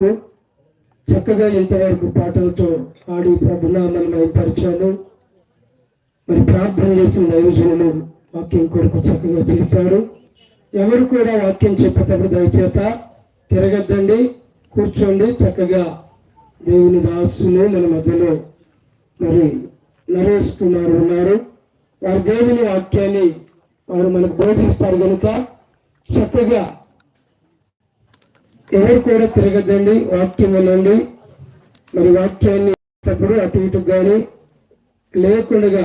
చక్కగా ఇంతవరకు పాటలతో ఆడి ప్రభునామాన్ని మైపరిచాను. మరి ప్రార్థన చేసిన దైవజనులు వాక్యం కొరకు చక్కగా చేశారు. ఎవరు కూడా వాక్యం చెప్పేటప్పుడు దయచేత తిరగద్దండి, కూర్చోండి. చక్కగా దేవుని దాసులు మన మధ్యలో మరి నరేష్ కుమార్ ఉన్నారు. వారు దేవుని వాక్యాన్ని వారు మనకు బోధిస్తారు కనుక చక్కగా ఎవరు కూడా తిరగద్దండి, వాక్యం వినండి. మరి వాక్యాన్ని అటు ఇటు కానీ లేకుండా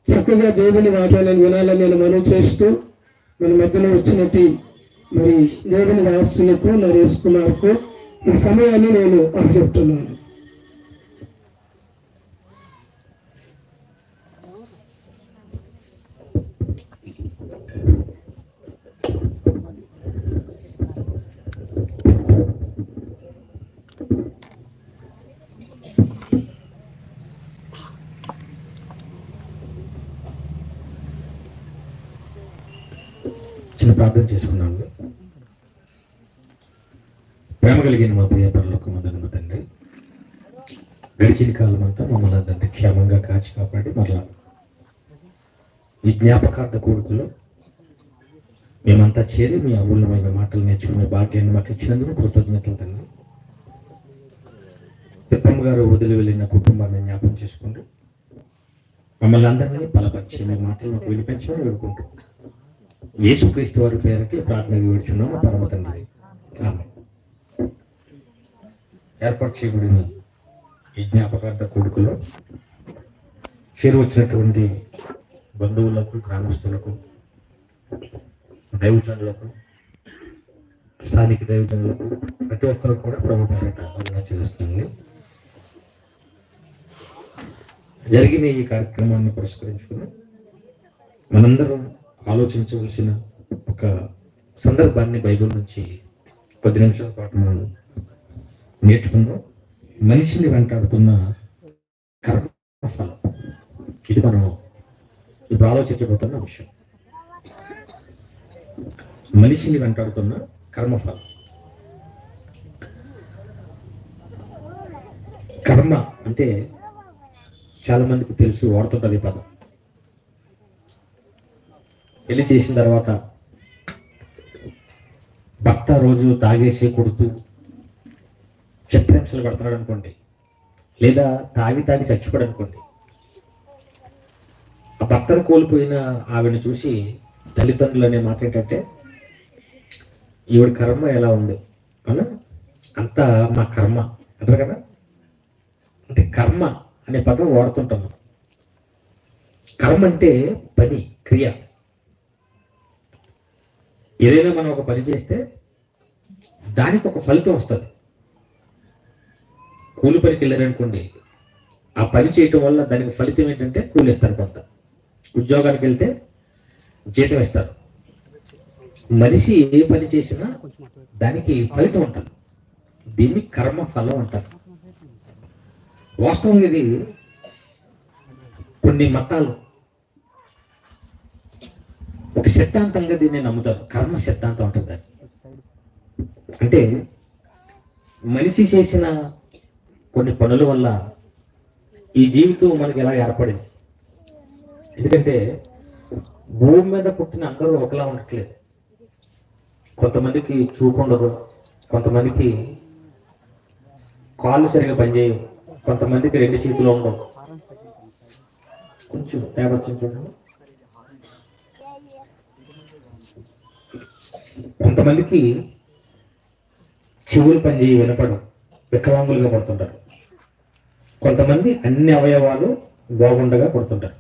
చక్కగా దేవుని వాక్యాన్ని వినాలని నేను మనవి చేస్తూ మన మధ్యలో వచ్చినట్టు మరి దేవుని దాసులకు నరేష్ కుమార్కు ఈ సమయాన్ని నేను అప్పచెప్తున్నాను. చిన్న ప్రార్థన చేసుకున్నాను. ప్రేమ కలిగిన మా ప్రియ పరలోకమందున్న తండ్రి, గడిచిన కాలం అంతా మమ్మల్ని అందరినీ క్షేమంగా కాచి కాపాడి మరలా ఈ జ్ఞాపకార్థ కోరికలో మేమంతా చేరి మీ అమూల్యమైన మాటలు నేర్చుకునే భాగ్యాన్ని మాకు ఇచ్చినందుకు కృతజ్ఞతలు తండ్రి. తిప్పమ్మ గారు వదిలి వెళ్ళిన కుటుంబాన్ని జ్ఞాపకం చేసుకుంటూ మమ్మల్ని అందరినీ బలపరిచి మీ మాటలు మాకు వినిపించమని వేడుకుంటూ యేసుక్రీస్తు వారి పేరుకి ప్రార్థన వేడుచున్నాము పరమ తండ్రి. ఆమేన్. ఏర్పాటు చేయబడిన ఈ జ్ఞాపకార్థ కొడుకులో చేరు వచ్చినటువంటి బంధువులకు, గ్రామస్తులకు, దైవజనులకు, స్థానిక దైవజనులకు ప్రతి ఒక్కరు కూడా ప్రభు పేరట వందనాలు చెల్లిస్తుంది. జరిగిన ఈ కార్యక్రమాన్ని పురస్కరించుకుని మనందరం ఆలోచించవలసిన ఒక సందర్భాన్ని బైబిల్ నుంచి 10 నిమిషాల పాటు మనం నేర్చుకుందాం. మనిషిని వెంటాడుతున్న కర్మఫలం, ఇది మనం ఇప్పుడు ఆలోచించబోతున్న విషయం. మనిషిని వెంటాడుతున్న కర్మఫలం. కర్మ అంటే చాలా మందికి తెలుసు, వాడుతుంటారు ఈ పదం. పెళ్లి చేసిన తర్వాత భర్త రోజు తాగేసి కొడుతూ చిత్రహింసలు పడుతున్నాడు అనుకోండి, లేదా తాగి చచ్చిపోయాడు అనుకోండి. ఆ భర్తను కోల్పోయిన ఆవిడని చూసి తల్లిదండ్రులు అనే మాట ఏంటంటే, ఈవిడ కర్మ ఎలా ఉంది అన్న, అంతా మా కర్మ అంటారు కదా. అంటే కర్మ అనే పదం వాడుతుంటాం. కర్మ అంటే పని, క్రియ. ఏదైనా మనం ఒక పని చేస్తే దానికి ఒక ఫలితం వస్తుంది. కూలి పనికి వెళ్ళారనుకోండి, ఆ పని చేయటం వల్ల దానికి ఫలితం ఏంటంటే కూలి ఇస్తారు. కొంత ఉద్యోగానికి వెళ్తే జీతం ఇస్తారు. మనిషి ఏ పని చేసినా దానికి ఫలితం ఉంటుంది. దీన్ని కర్మ ఫలం అంటారు. వాస్తవం ఇది కొన్ని మతాలు ఒక సిద్ధాంతంగా దీన్ని నమ్ముతారు. కర్మ సిద్ధాంతం ఉంటుంది. అంటే మనిషి చేసిన కొన్ని పనుల వల్ల ఈ జీవితం మనకి ఎలా ఏర్పడింది. ఎందుకంటే భూమి మీద పుట్టిన అందరూ ఒకలా ఉండట్లేదు. కొంతమందికి చూపు ఉండదు, కొంతమందికి కాళ్ళు సరిగా పనిచేయవు, కొంతమందికి 2 చేతులు ఉండవు. కొంచెం తేడా వచ్చింది. కొంతమందికి చెవులు పనిచేయి, వినపడం, వికలాంగులుగా పడుతుంటారు. కొంతమంది అన్ని అవయవాలు బాగుండగా పడుతుంటారు.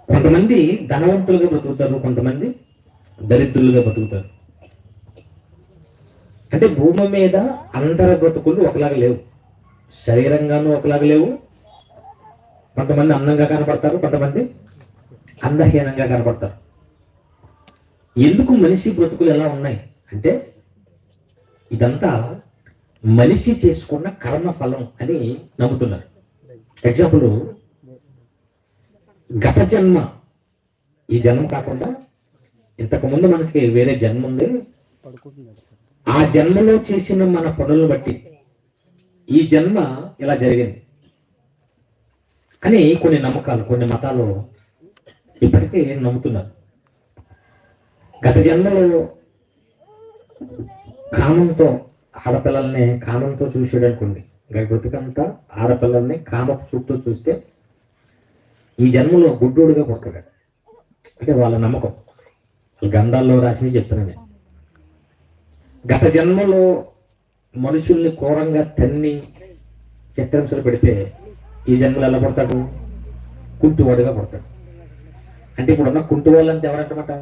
కొంతమంది ధనవంతులుగా బతుకుతారు, కొంతమంది దరిద్రులుగా బతుకుతారు. అంటే భూమి మీద అందరి బ్రతుకులు ఒకలాగా లేవు. శరీరంగానూ ఒకలాగా లేవు. కొంతమంది అందంగా కనపడతారు, కొంతమంది అందహీనంగా కనపడతారు. ఎందుకు మనిషి బ్రతుకులు ఎలా ఉన్నాయి అంటే, ఇదంతా మనిషి చేసుకున్న కర్మ ఫలం అని నమ్ముతున్నారు. ఎగ్జాంపుల్, గత జన్మ, ఈ జన్మ కాకుండా ఇంతకు ముందు మనకి వేరే జన్మ ఉంది. ఆ జన్మలో చేసిన మన పనులను బట్టి ఈ జన్మ ఇలా జరిగింది అని కొన్ని నమ్మకాలు, కొన్ని మతాలు ఇప్పటికీ నమ్ముతున్నారు. గత జన్మలో కామంతో ఆడపిల్లల్ని కామంతో చూసాడు అనుకోండి, బ్రతికంతా ఆడపిల్లల్ని కామ చూపుతో చూస్తే ఈ జన్మలో గుడ్డోడుగా పుడతాడు. అంటే వాళ్ళ నమ్మకం, గంధాల్లో రాసి చెప్తున్నాను. గత జన్మలో మనుషుల్ని క్రూరంగా తన్ని చిత్రహింసలు పెడితే ఈ జన్మలో ఎలా పడతాడు? కుంటివాడుగా పడతాడు. అంటే ఇప్పుడున్న కుంటివాళ్ళంతా ఎవరంటమాట?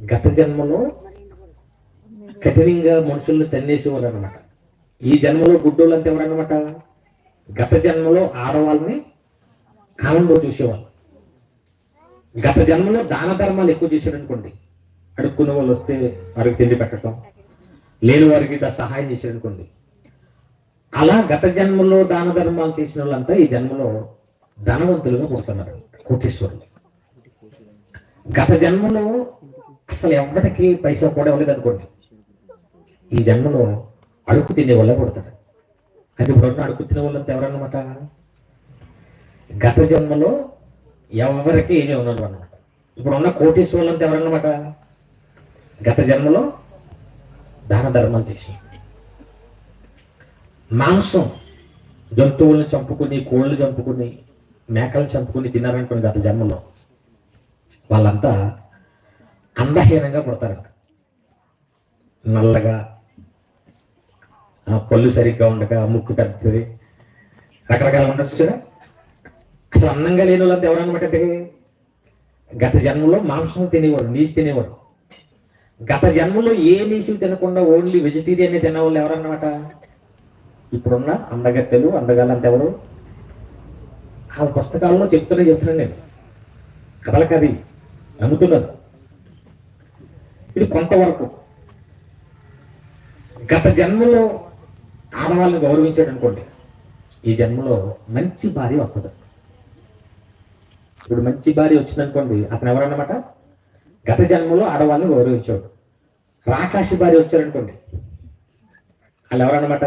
గత జన్మలో కఠినంగా మనుషుల్ని తన్నేసేవాళ్ళు అనమాట. ఈ జన్మలో గుడ్డోళ్ళంతా ఎవరన్నమాట? గత జన్మలో ఆడవాళ్ళని కాలంలో చూసేవాళ్ళు. గత జన్మలో దాన ధర్మాలు ఎక్కువ చేశాడు అనుకోండి, అడుక్కునే వాళ్ళు వస్తే వారికి తిండి పెట్టడం, లేని వారికి సహాయం చేశాడు అనుకోండి. అలా గత జన్మలో దాన ధర్మాలు చేసిన వాళ్ళంతా ఈ జన్మలో ధనవంతులుగా పుడుతున్నారు, కోటీశ్వరులు. గత జన్మలో అసలు ఎవరికి పైసా కూడా ఇవ్వలేదు అనుకోండి, ఈ జన్మలో అడుగు తినే వాళ్ళే పుడతారు. అంటే ఇప్పుడున్న అడుగు తినే వాళ్ళంతా ఎవరన్నమాట? గత జన్మలో ఎవరికి ఏమీ ఉన్నారు అన్నమాట. ఇప్పుడున్న కోటీశ్వరులంతా ఎవరన్నమాట? గత జన్మలో దాన ధర్మాలు చేసి మాంసం, జంతువులను చంపుకుని, కోళ్ళు చంపుకుని, మేకలను చంపుకుని తిన్నారనుకోండి, గత జన్మలో వాళ్ళంతా అందహీనంగా పుడతారంట. నల్లగా, పళ్ళు సరిగ్గా ఉండగా, ముక్కు పెద్దది, రకరకాల ఉండొచ్చు కదా. అసలు అందంగా లేని వాళ్ళంతా ఎవరన్నమాట? గత జన్మలో మాంసం తినేవాడు, నీసు తినేవాడు. గత జన్మలో ఏ నీసు తినకుండా ఓన్లీ వెజిటేరియన్ తినేవాళ్ళు ఎవరన్నమాట? ఇప్పుడున్న అందగత్తెలు, అందగాళ్ళంతా ఎవరు? ఆ పుస్తకాల్లో చెప్తున్నాను నేను, కథలకు అది నమ్ముతున్నారు. ఇది కొంతవరకు. గత జన్మలో ఆడవాళ్ళని గౌరవించాడు అనుకోండి, ఈ జన్మలో మంచి భార్య వస్తుంది. ఇప్పుడు మంచి భార్య వచ్చిందనుకోండి, అతను ఎవరన్నమాట? గత జన్మలో ఆడవాళ్ళని గౌరవించాడు. రాకాశి భార్య వచ్చారనుకోండి, వాళ్ళు ఎవరన్నమాట?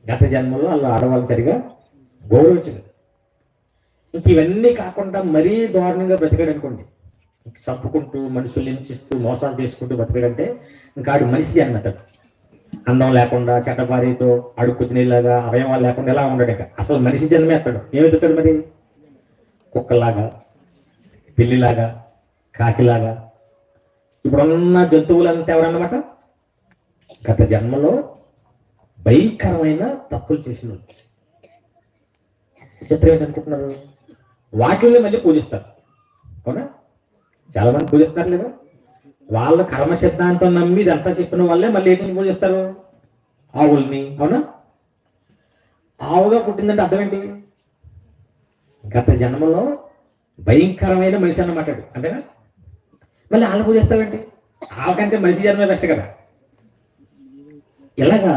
గత జన్మలో వాళ్ళు ఆడవాళ్ళు సరిగా గౌరవించలేదు. ఇంక ఇవన్నీ కాకుండా మరీ దారుణంగా బ్రతికాడు అనుకోండి, చంపుకుంటూ, మనుషులు హింసిస్తూ, మోసాలు చేసుకుంటూ బ్రతికాడంటే ఇంకా ఆడు మనిషి అన్నమాట. అందం లేకుండా, చెడ్డబారితో, అడుక్కు తినేలాగా, అవయవాలు లేకుండా ఎలా ఉండడు. అసలు మనిషి జన్మే ఎత్తాడు. ఏమెత్తుతాడు మరి? కుక్కలాగా, పిల్లిలాగా, కాకిలాగా. ఇప్పుడున్న జంతువులంతా ఎవరన్నమాట? గత జన్మలో భయంకరమైన తప్పులు చేసిన చిత్రం ఏంటనుకుంటున్నారు? వాటిల్ని మళ్ళీ పూజిస్తారు. అవునా? చాలా మంది పూజిస్తారు లేదా? వాళ్ళ కర్మ సిద్ధాంతం నమ్మి ఇదంతా చెప్పిన వాళ్ళే మళ్ళీ ఏంటి పూజిస్తారు? ఆవుల్ని. అవునా? ఆవుగా పుట్టిందంటే అర్థం ఏంటి? గత జన్మలో భయంకరమైన మనిషి అన్నమాట. అంతేనా? మళ్ళీ వాళ్ళు పూజిస్తావేంటి? ఆవుకంటే మనిషి జన్మే బెస్ట్ కదా. ఇలాగా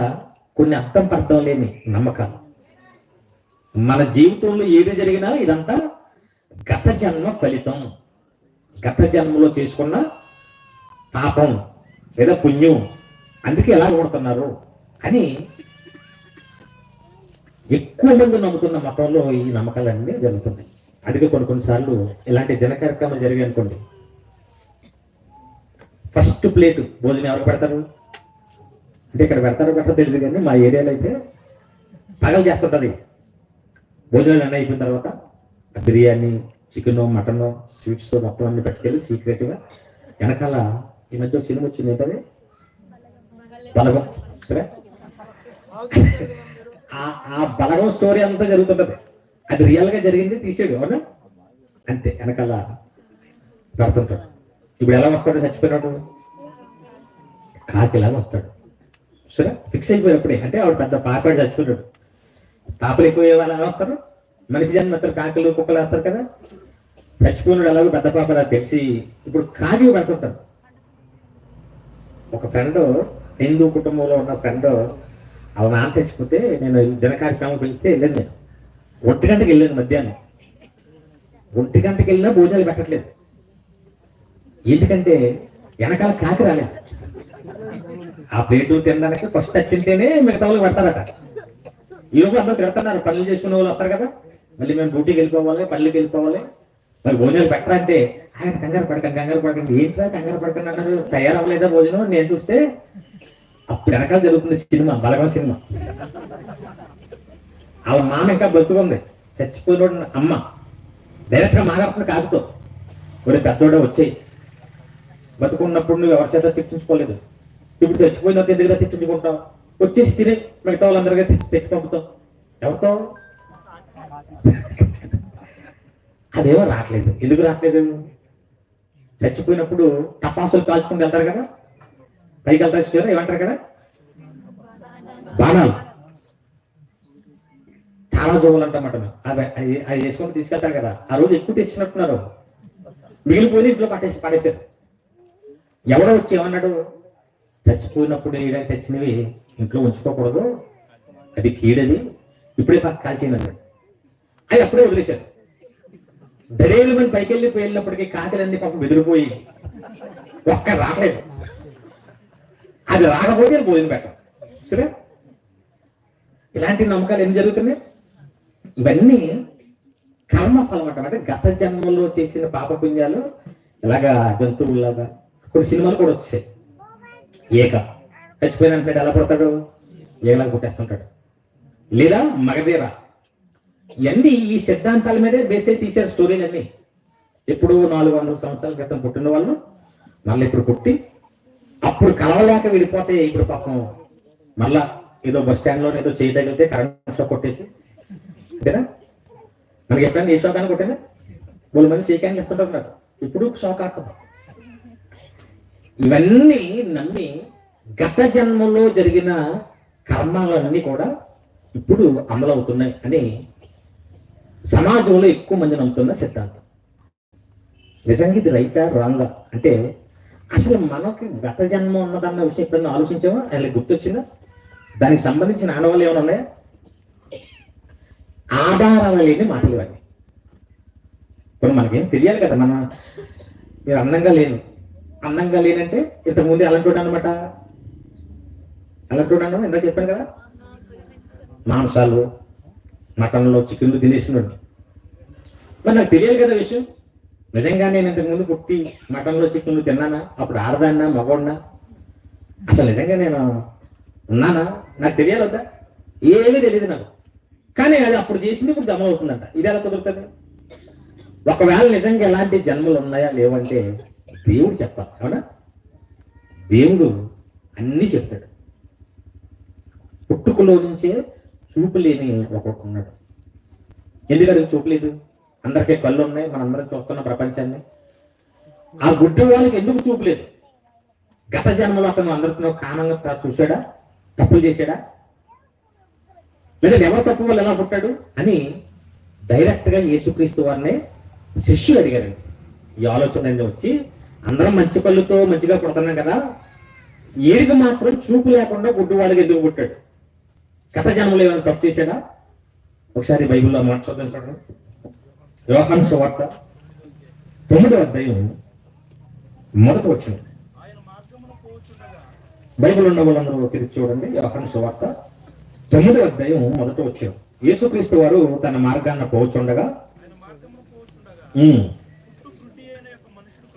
కొన్ని అర్థం పర్థం లేని నమ్మకాలు. మన జీవితంలో ఏది జరిగినా ఇదంతా గత జన్మ ఫలితం, గత జన్మలో చేసుకున్న పాపం లేదా పుణ్యం, అందుకే ఎలా కొడుతున్నారు అని ఎక్కువ మంది నమ్ముతున్న మతంలో ఈ నమ్మకాలన్నీ జరుగుతున్నాయి. అందుకే కొన్నిసార్లు ఇలాంటి దిన కార్యక్రమాలు జరిగాయి అనుకోండి, ఫస్ట్ ప్లేట్ భోజనం ఎవరికి పెడతారు? అంటే ఇక్కడ పెట్టారో తెలియదు, కానీ మా ఏరియాలో అయితే పగలు చేస్తుంటుంది. భోజనాలు అన్నీ అయిపోయిన తర్వాత బిర్యానీ, చికెన్, మటన్, స్వీట్స్ మొత్తం అన్ని పట్టుకెళ్ళి సీక్రెట్గా వెనకాల ఈ మధ్య సినిమా వచ్చింది, ఏంటది? బలగం. సరే, ఆ బలగం స్టోరీ అంతా జరుగుతుంటది. అది రియల్ గా జరిగింది, తీసాడు. అవునా? అంతే, వెనకాల పెడుతుంటాడు. ఇప్పుడు ఎలా వస్తాడు? చచ్చిపోయినాడు కాకిలాగా వస్తాడు. సరే, ఫిక్స్ అయిపోయినప్పుడే. అంటే ఆవిడ పెద్ద పాపాడు చచ్చిపోయాడు. పాపలు ఎక్కువ ఎలా వస్తారు? మనిషి జన్మ ఎత్తారు, కాకులు, కుక్కలు వేస్తారు కదా. చచ్చిపోయినాడు ఎలాగో పెద్ద పాప తెలిసి ఇప్పుడు కాకి పెడుతుంటారు. ఒక ఫ్రెండ్, హిందూ కుటుంబంలో ఉన్న ఫ్రెండ్, వాళ్ళ నాన్న చచ్చిపోతే నేను దిన కార్యక్రమం పిలిస్తే వెళ్ళాను. నేను 1 గంటకి వెళ్ళాను. మధ్యాహ్నం 1 గంటకి వెళ్ళినా భోజనాలు పెట్టట్లేదు. ఎందుకంటే వెనకాల కాకి రాలేదు. ఆ ప్లేటు తినడానికి ఫస్ట్ తింటేనే మిగతా వాళ్ళు పెడతారట. ఈ లోపు అందరూ తిడుతున్నారు, పనులు చేసుకునే వాళ్ళు వస్తారు కదా, మళ్ళీ మేము డ్యూటీకి వెళ్ళిపోవాలి, పనులకి వెళ్ళిపోవాలి, మరి భోజనాలు పెట్టరా అంటే ఆయన కంగారు పడకండి ఏంట్రా కంగారు పడకండి అన్నారు. తయారవ్వలేదా భోజనం? నేను చూస్తే అప్పుడు వెనకాల జరుగుతుంది సినిమా, బలగం సినిమా. వాళ్ళ మామ ఇంకా బతుకుంది, చచ్చిపోయినోడు అమ్మ డైరెక్ట్ గా మాట్లాడుతున్న కాకుతో, ఒరే పెద్దోడే వచ్చేయి, బతుకున్నప్పుడు నువ్వు ఎవరి చేత తిట్టించుకోలేదు, ఇప్పుడు చచ్చిపోయిన ఎందుకు తిట్టించుకుంటావు, వచ్చేసి తినే మిగతా వాళ్ళందరికీ తెచ్చి పంపుతావు, ఎవరితో? అదేమో రావట్లేదు. ఎందుకు రావట్లేదు? చచ్చిపోయినప్పుడు టపాసులు కాల్చుకుంటూ వెళ్తారు కదా, పైకి వెళ్తారు, ఏమంటారు కదా, బాణాలు, చాలా జోవులు అంటామాట. అవి వేసుకొని తీసుకెళ్తారు కదా, ఆ రోజు ఎక్కువ తెచ్చినట్టున్నారు, మిగిలిపోయి ఇంట్లో పడేశారు. ఎవడో వచ్చి ఏమన్నాడు, చచ్చిపోయినప్పుడు ఏదైనా తెచ్చినవి ఇంట్లో ఉంచుకోకూడదు, అది కీడది, ఇప్పుడే కాల్చేయండి అన్నాడు. అది అప్పుడే వదిలేశారు. దరేలు మంది పైకి వెళ్ళినప్పటికీ కాకిలన్నీ పాపం బెదిరిపోయి ఒక్క రాలేదు. అది రాకపోతే భోజనం పెట్టాం. సరే, ఇలాంటి నమ్మకాలు ఎన్ని జరుగుతున్నాయి? ఇవన్నీ కర్మఫలం అంటే గత జన్మలో చేసిన పాపపుణ్యాలు ఇలాగా జంతువులాగా. కొన్ని సినిమాలు కూడా వచ్చాయి. ఏక చచ్చిపోయిన పేట ఎలా పడతాడు, ఏలాగా పుట్టేస్తుంటాడు, లేదా మగధీర. ఇవన్నీ ఈ సిద్ధాంతాల మీదే బేస్ అయి తీశారు స్టోరీలు అన్ని. ఎప్పుడు 400 సంవత్సరాల క్రితం పుట్టిన వాళ్ళు మళ్ళీ ఇప్పుడు పుట్టి అప్పుడు కలవలేక విడిపోతే ఇప్పుడు పాపం మళ్ళా ఏదో బస్ స్టాండ్ లో ఏదో చేయి తగిలితే కరెంట్ షాక్ కొట్టేసి, అంతేనా? మనకి ఎప్పుడైనా ఏ షాక్ అని కొట్టినా 3 మంది షేకాన్ని ఇస్తుంటారు, ఇప్పుడు షాక్ ఆడుతుంది. ఇవన్నీ నమ్మి గత జన్మలో జరిగిన కర్మాలన్నీ కూడా ఇప్పుడు అమలవుతున్నాయి అని సమాజంలో ఎక్కువ మంది నమ్ముతున్న సిద్ధాంతం. నిజంగా ఇది రైటా రాంగా అంటే అసలు మనకి గత జన్మ ఉన్నదన్న విషయం ఎప్పుడన్నా ఆలోచించామా? ఆయన గుర్తొచ్చిందా? దానికి సంబంధించిన ఆనవాళ్ళు ఏమైనా ఉన్నాయా? ఆధారాలు లేని మాటలు ఇవన్నీ. ఇప్పుడు మనకేం తెలియాలి కదా, మీరు అందంగా లేనంటే ఇంతకుముందు ఎలాంటి అనమాట, ఎలాంటి ఇందా చెప్పాను కదా, మాంసాలు మటన్లో చికెన్లు తినేసినోడు. మరి నాకు తెలియాలి కదా విషయం. నిజంగా నేను ఇంతకుముందు పుట్టి మటన్లో చికెన్లు తిన్నానా, అప్పుడు ఆడదాన్నా మగోడినా, అసలు నిజంగా నేను ఉన్నానా, నాకు తెలియాలి వద్దా? ఏమీ తెలియదు నాకు. కానీ అది అప్పుడు చేసింది ఇప్పుడు జమ అవుతుందంట. ఇది ఎలా కుదురుతుంది? ఒకవేళ నిజంగా ఎలాంటి జన్మలు ఉన్నాయా లేవంటే దేవుడు చెప్పాలి, అవునా? దేవుడు అన్నీ చెప్తాడు. పుట్టుకలో నుంచే చూపు లేని ఒకడున్నాడు. ఎందుకంటే చూపు లేదు, అందరికీ కళ్ళు ఉన్నాయి, మనందరం చూస్తున్న ప్రపంచాన్ని. ఆ గుడ్డి వాళ్ళకి ఎందుకు చూపు లేదు? గత జన్మలో అతను అందరితో కామంగా చూశాడా, తప్పులు చేశాడా, లేదా ఎవరు తప్పు వాళ్ళు ఎలా పుట్టాడు అని డైరెక్ట్ గా యేసుక్రీస్తు వారిని శిష్యులు అడిగారండి. ఈ ఆలోచన వచ్చి అందరం మంచి కళ్ళుతో మంచిగా పుడుతున్నాం కదా, ఏడికి మాత్రం చూపు లేకుండా గుడ్డి వాళ్ళకి ఎందుకు పుట్టాడు? గత జన్మలో ఏమైనా తప్పు చేశాడా? ఒకసారి బైబిల్లో మాట చూడండి. యోహాను సువార్త 9వ అధ్యాయం 1వ వచనం. బైబిల్ ఉన్న వాళ్ళందరూ తిరిగి చూడండి. యోహాను సువార్త 9వ అధ్యాయం 1వ వచనం. యేసుక్రీస్తు వారు తన మార్గాన్ని పోవచుండగా,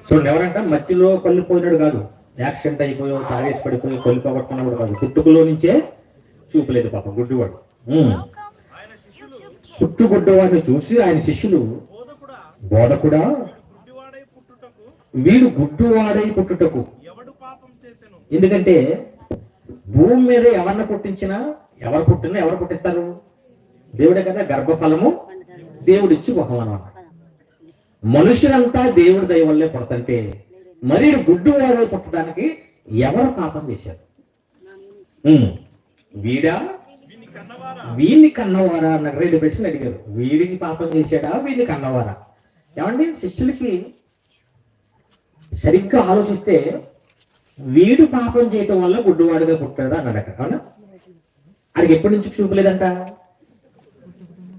చూడండి, ఎవరంట మధ్యలో కళ్ళు పోయినాడు కాదు, యాక్సిడెంట్ అయిపోయో తాగేసి పడిపోయి కళ్ళు పోగొట్టుకున్నాడు కాదు, పుట్టుకలో నుంచే చూపలేదు పాపం గుడ్డివాడు. పుట్టుగుడ్డవాడిని చూసి ఆయన శిష్యులు, బోధకుడా వీడు గుడ్డివాడై పుట్టుటకు. ఎందుకంటే భూమి మీద ఎవరిని పుట్టించినా, ఎవరు పుట్టినా ఎవరు పుట్టిస్తారు? దేవుడే కదా. గర్భఫలము దేవుడిచ్చి మొహం అన్నమాట. మనుషులంతా దేవుడి దయ వల్లే పుడతంటే మరి గుడ్డివాడై పుట్టడానికి ఎవరు పాపం చేశారు? వీడిని కన్నవారా అన్న 2 ప్రశ్నలు అడిగారు. వీడిని పాపం చేశాడా, వీడిని కన్నవారా? ఏమండి, శిష్యులకి సరిగ్గా ఆలోచిస్తే వీడు పాపం చేయటం వల్ల గుడ్డివాడుగా పుట్టాడు అన్నాడు అక్కడ, అవునా? అది ఎప్పటి నుంచి చూపలేదంట?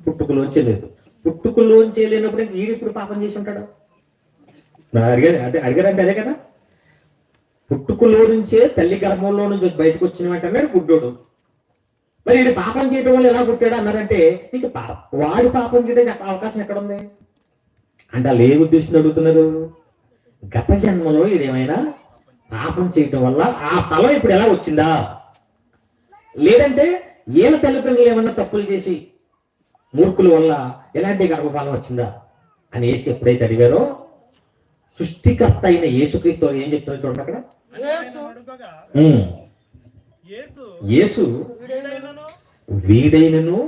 పుట్టుకలోంచే లేదు. పుట్టుకలోంచే లేనప్పుడు వీడు ఇప్పుడు పాపం చేసి ఉంటాడు. అడిగారంటే అదే కదా. పుట్టుకలో నుంచే తల్లి గర్భంలో నుంచి బయటకు వచ్చిన వెంటనే గుడ్డోడు. మరి ఇది పాపం చేయడం వల్ల ఎలా పుట్టాడు అన్నారంటే, ఇంక వాడి పాపం చేయడానికి అవకాశం ఎక్కడ ఉంది అంటే వాళ్ళు ఏ ఉద్దేశం అడుగుతున్నారు? గత జన్మలో ఇదేమైనా పాపం చేయటం వల్ల ఆ ఫలం ఇప్పుడు ఎలా వచ్చిందా, లేదంటే వీళ్ళ తల్లిదండ్రులు ఏమన్నా తప్పులు చేసి మూర్ఖుల వల్ల ఎలాంటి గర్భఫలం వచ్చిందా అని యేసు ఎప్పుడైతే అడిగారో, సృష్టికర్త అయిన యేసుక్రీస్తు ఏం చెప్తున్నారు చూడండి అక్కడ. యేసు వీడైనను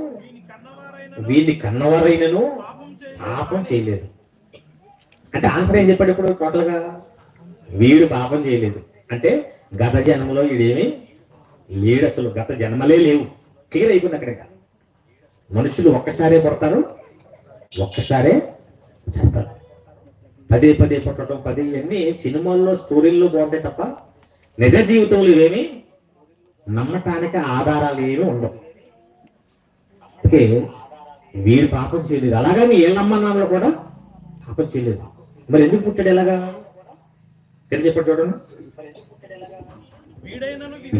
వీడిని కన్నవారైనను పాపం చేయలేదు అంటే ఆన్సర్ ఏం చెప్పాడు ఇప్పుడు టోటల్ గా? వీడు పాపం చేయలేదు అంటే గత జన్మలో వీడేమి లేడు, అసలు గత జన్మలే లేవు. క్లియర్ అయిపోయింది అక్కడ. మనుషులు ఒక్కసారే పుడతారు, ఒక్కసారే చేస్తారు. పదే పదే పుట్టడం, పదే ఇవన్నీ సినిమాల్లో స్టోరీల్లో బాగుంటాయి తప్ప నిజ జీవితంలో ఇవేమి నమ్మటానికి ఆధారాలు ఏమి ఉండవు. అందుకే వీడు పాపం చేయలేదు, అలాగని ఏ నమ్మనాల్లో కూడా పాపం చేయలేదు. మరి ఎందుకు పుట్టాడు ఎలాగా? ఎక్కడ చెప్పాడు చూడండి.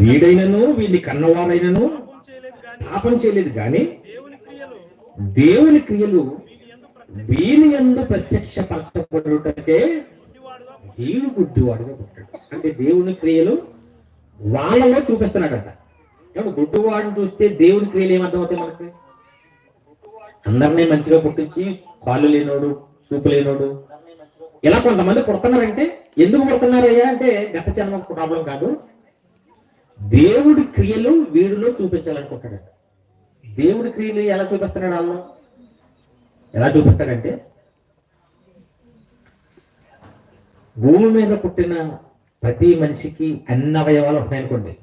వీడైనను వీడిని కన్నవారైనను పాపం చేయలేదు కానీ దేవుని క్రియలు వీని యందు ప్రత్యక్షపరచబడుటకే వీడు గుడ్డివాడుగా పుట్టాడు. అంటే దేవుని క్రియలు వాళ్ళలో చూపిస్తున్నాడట. గుడ్డివాడిని చూస్తే దేవుని క్రియలు ఏమర్థమవుతాయి మనకి? అందరినీ మంచిగా పుట్టించి కాళ్ళు లేనోడు, చూపు లేనోడు, ఇలా కొంతమంది పుడుతున్నారంటే ఎందుకు పుడుతున్నారయ్యా అంటే గత జన్మ ప్రాబ్లం కాదు, దేవుడి క్రియలు వీడిలో చూపించాలనుకుంటాడు. దేవుడి క్రియలు ఎలా చూపిస్తున్నాడు? వాళ్ళు ఎలా చూపిస్తాడంటే, భూమి మీద పుట్టిన ప్రతి మనిషికి అన్ని అవయవాలు ఉన్నాయనుకోండి,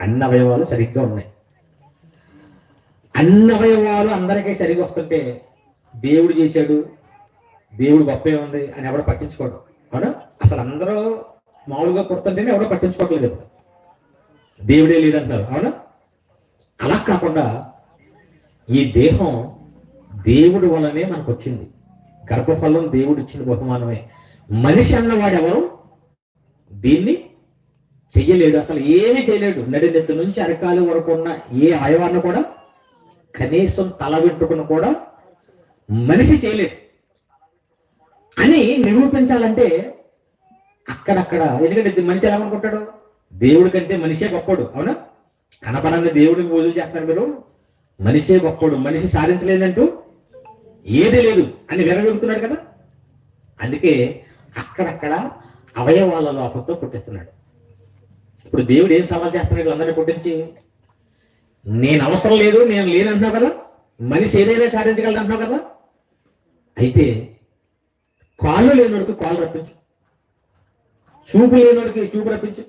అన్ని అవయవాలు సరిగ్గా ఉన్నాయి. అన్ని అవయవాలు అందరికీ సరిగ్గా వస్తుంటే దేవుడు చేశాడు, దేవుడు గొప్పే ఉంది అని ఎవడో పట్టించుకోడు. అవునా? అసలు అందరూ మామూలుగా పుడుతుంటేనే ఎవడో పట్టించుకోవట్లేదు, దేవుడే లేదంటున్నారు. అవునా? అలా కాకుండా ఈ దేహం దేవుడి వల్లనే మనకు వచ్చింది. గర్భఫలం దేవుడు ఇచ్చిన బహుమానమే. మనిషి అన్నవాడు ఎవరు దీన్ని చెయ్యలేడు, అసలు ఏమీ చేయలేడు. నడినెత్తి నుంచి అరకాలు వరకు ఉన్న ఏ అవయవాన్ని కూడా, కనీసం తల వెంట్రుకను కూడా మనిషి చేయలేడు అని నిరూపించాలంటే అక్కడక్కడ, ఎందుకంటే మనిషి ఎలా అనుకుంటాడు? దేవుడి కంటే మనిషే గొప్పడు. అవునా? కనపడని దేవుడికి వదిలి చేస్తున్నారు మీరు, మనిషే గొప్పడు, మనిషి సాధించలేదంటూ ఏది లేదు అని విరగొడుతున్నాడు కదా. అందుకే అక్కడక్కడ అవయవాల లోపంతో పుట్టిస్తున్నాడు. ఇప్పుడు దేవుడు ఏం సవాల్ చేస్తున్నాడు అందరినీ పుట్టించి? నేను అవసరం లేదు, నేను లేనంటున్నావు కదా, మనిషి ఏదైనా సాధించగలదు అంటున్నావు కదా, అయితే కాళ్ళు లేనోడికి కాళ్ళు రప్పించు, చూపు లేనోడికి చూపు రప్పించు,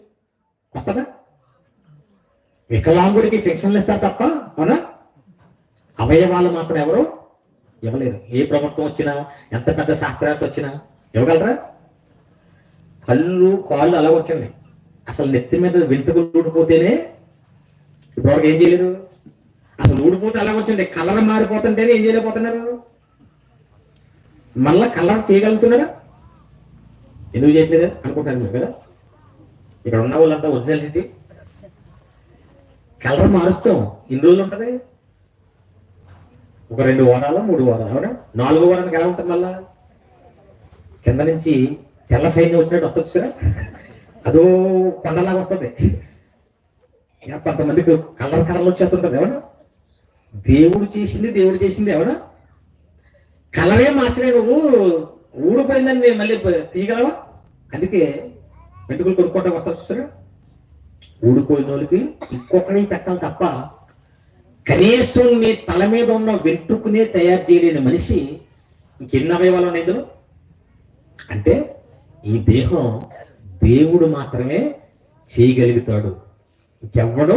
వస్తుందా? వికలాంగుడికి ఫిక్షన్లు ఇస్తారు తప్ప, అవునా? అవయవాలు మాత్రం ఎవరు ఇవ్వలేరు. ఏ ప్రభుత్వం వచ్చినా, ఎంత పెద్ద శాస్త్రాలు వచ్చినా ఇవ్వగలరా? కళ్ళు కాళ్ళు అలా వచ్చింది. అసలు నెత్తి మీద వెంట్రుకలు ఊడిపోతేనే ఇప్పుడు ఏం చేయలేరు. అసలు ఊడిపోతే అలా వచ్చింది, కలర్ మారిపోతుంటేనే ఏం చేయలేకపోతున్నారు. మళ్ళా కలర్ చేయగలుగుతున్నారా? ఎందుకు చేయట్లేదు అనుకుంటారు మీరు కదా. ఇక్కడ ఉన్న వాళ్ళంతా ఒరిజినాలిటీ కలర్ మారుస్తాం. ఎన్ని రోజులు ఉంటుంది? ఒక 2 వారాలు 3 వారాలు. అవునా? 4వ వారానికి ఎలా ఉంటుంది? మళ్ళా కింద నుంచి తెల్ల సైన్యం వచ్చినట్టు వస్తుంది చూసారా, అదో కొండలాగా వస్తుంది. కొంతమందికి కలర్లు వచ్చేస్తుంటది. ఎవనా? దేవుడు చేసింది ఎవనా? కలరే మార్చలే, నువ్వు ఊడిపోయిందని నేను మళ్ళీ తీయగలవా? అందుకే వెంట్రుకలు కొనుక్కోవటం వస్తారు చూసారా, ఊడిపోయిన వాళ్ళకి ఇంకొకటి పెట్టాలి తప్ప కనీసం నీ తల మీద ఉన్న వెంట్రుకునే తయారు చేయలేని మనిషి ఇంకెన్ని అవయవాలు ఉన్నాయి ఇందులో? అంటే ఈ దేహం దేవుడు మాత్రమే చేయగలుగుతాడు, ఇంకెవ్వడు.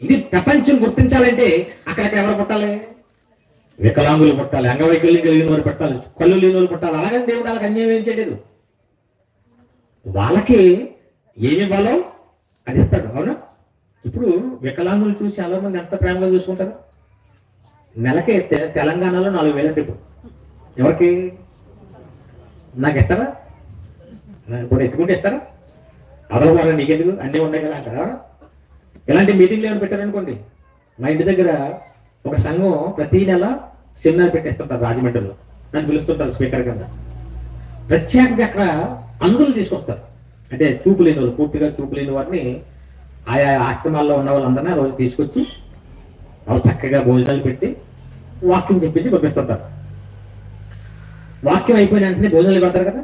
ఇది ప్రపంచం గుర్తించాలంటే అక్కడక్కడ ఎవరు పుట్టాలి? వికలాంగులు పుట్టాలి, అంగవైకల్యం కలిగిన వారు పుట్టాలి, కళ్ళు లేని వాళ్ళు పుట్టాలి. అలాగని దేవుడు వాళ్ళకి అన్యాయం ఏం చేయలేదు. వాళ్ళకి ఏమి ఇవ్వాలో అది ఇస్తాడు. అవునా? ఇప్పుడు వికలాంగులు చూసి చాలా మంది ఎంత ప్రేమగా చూసుకుంటారు. నెలకే తెలంగాణలో 4,000 ఇప్పుడు ఎవరికి? నాకు ఎత్తరా? ఇప్పుడు ఎత్తుకుంటే ఇస్తారా? అదలవారా నీకెందుకు, అన్నీ ఉన్నాయి కదా అంటారా? ఇలాంటి మీటింగ్లు ఏమైనా పెట్టారనుకోండి, మా ఇంటి దగ్గర ఒక సంఘం ప్రతి నెల సెమినార్ పెట్టేస్తుంటారు రాజమండ్రిలో. నన్ను పిలుస్తుంటారు స్పీకర్ కింద. ప్రత్యేకంగా అక్కడ అందులు తీసుకొస్తారు. అంటే చూపు లేని వాళ్ళు, పూర్తిగా చూపు లేని వారిని ఆయా ఆశ్రమాల్లో ఉన్న వాళ్ళందరినీ ఆ రోజు తీసుకొచ్చి వాళ్ళు చక్కగా భోజనాలు పెట్టి వాక్యం చెప్పించి పంపిస్తుంటారు. వాక్యం అయిపోయిన వెంటనే భోజనాలు పెడతారు కదా,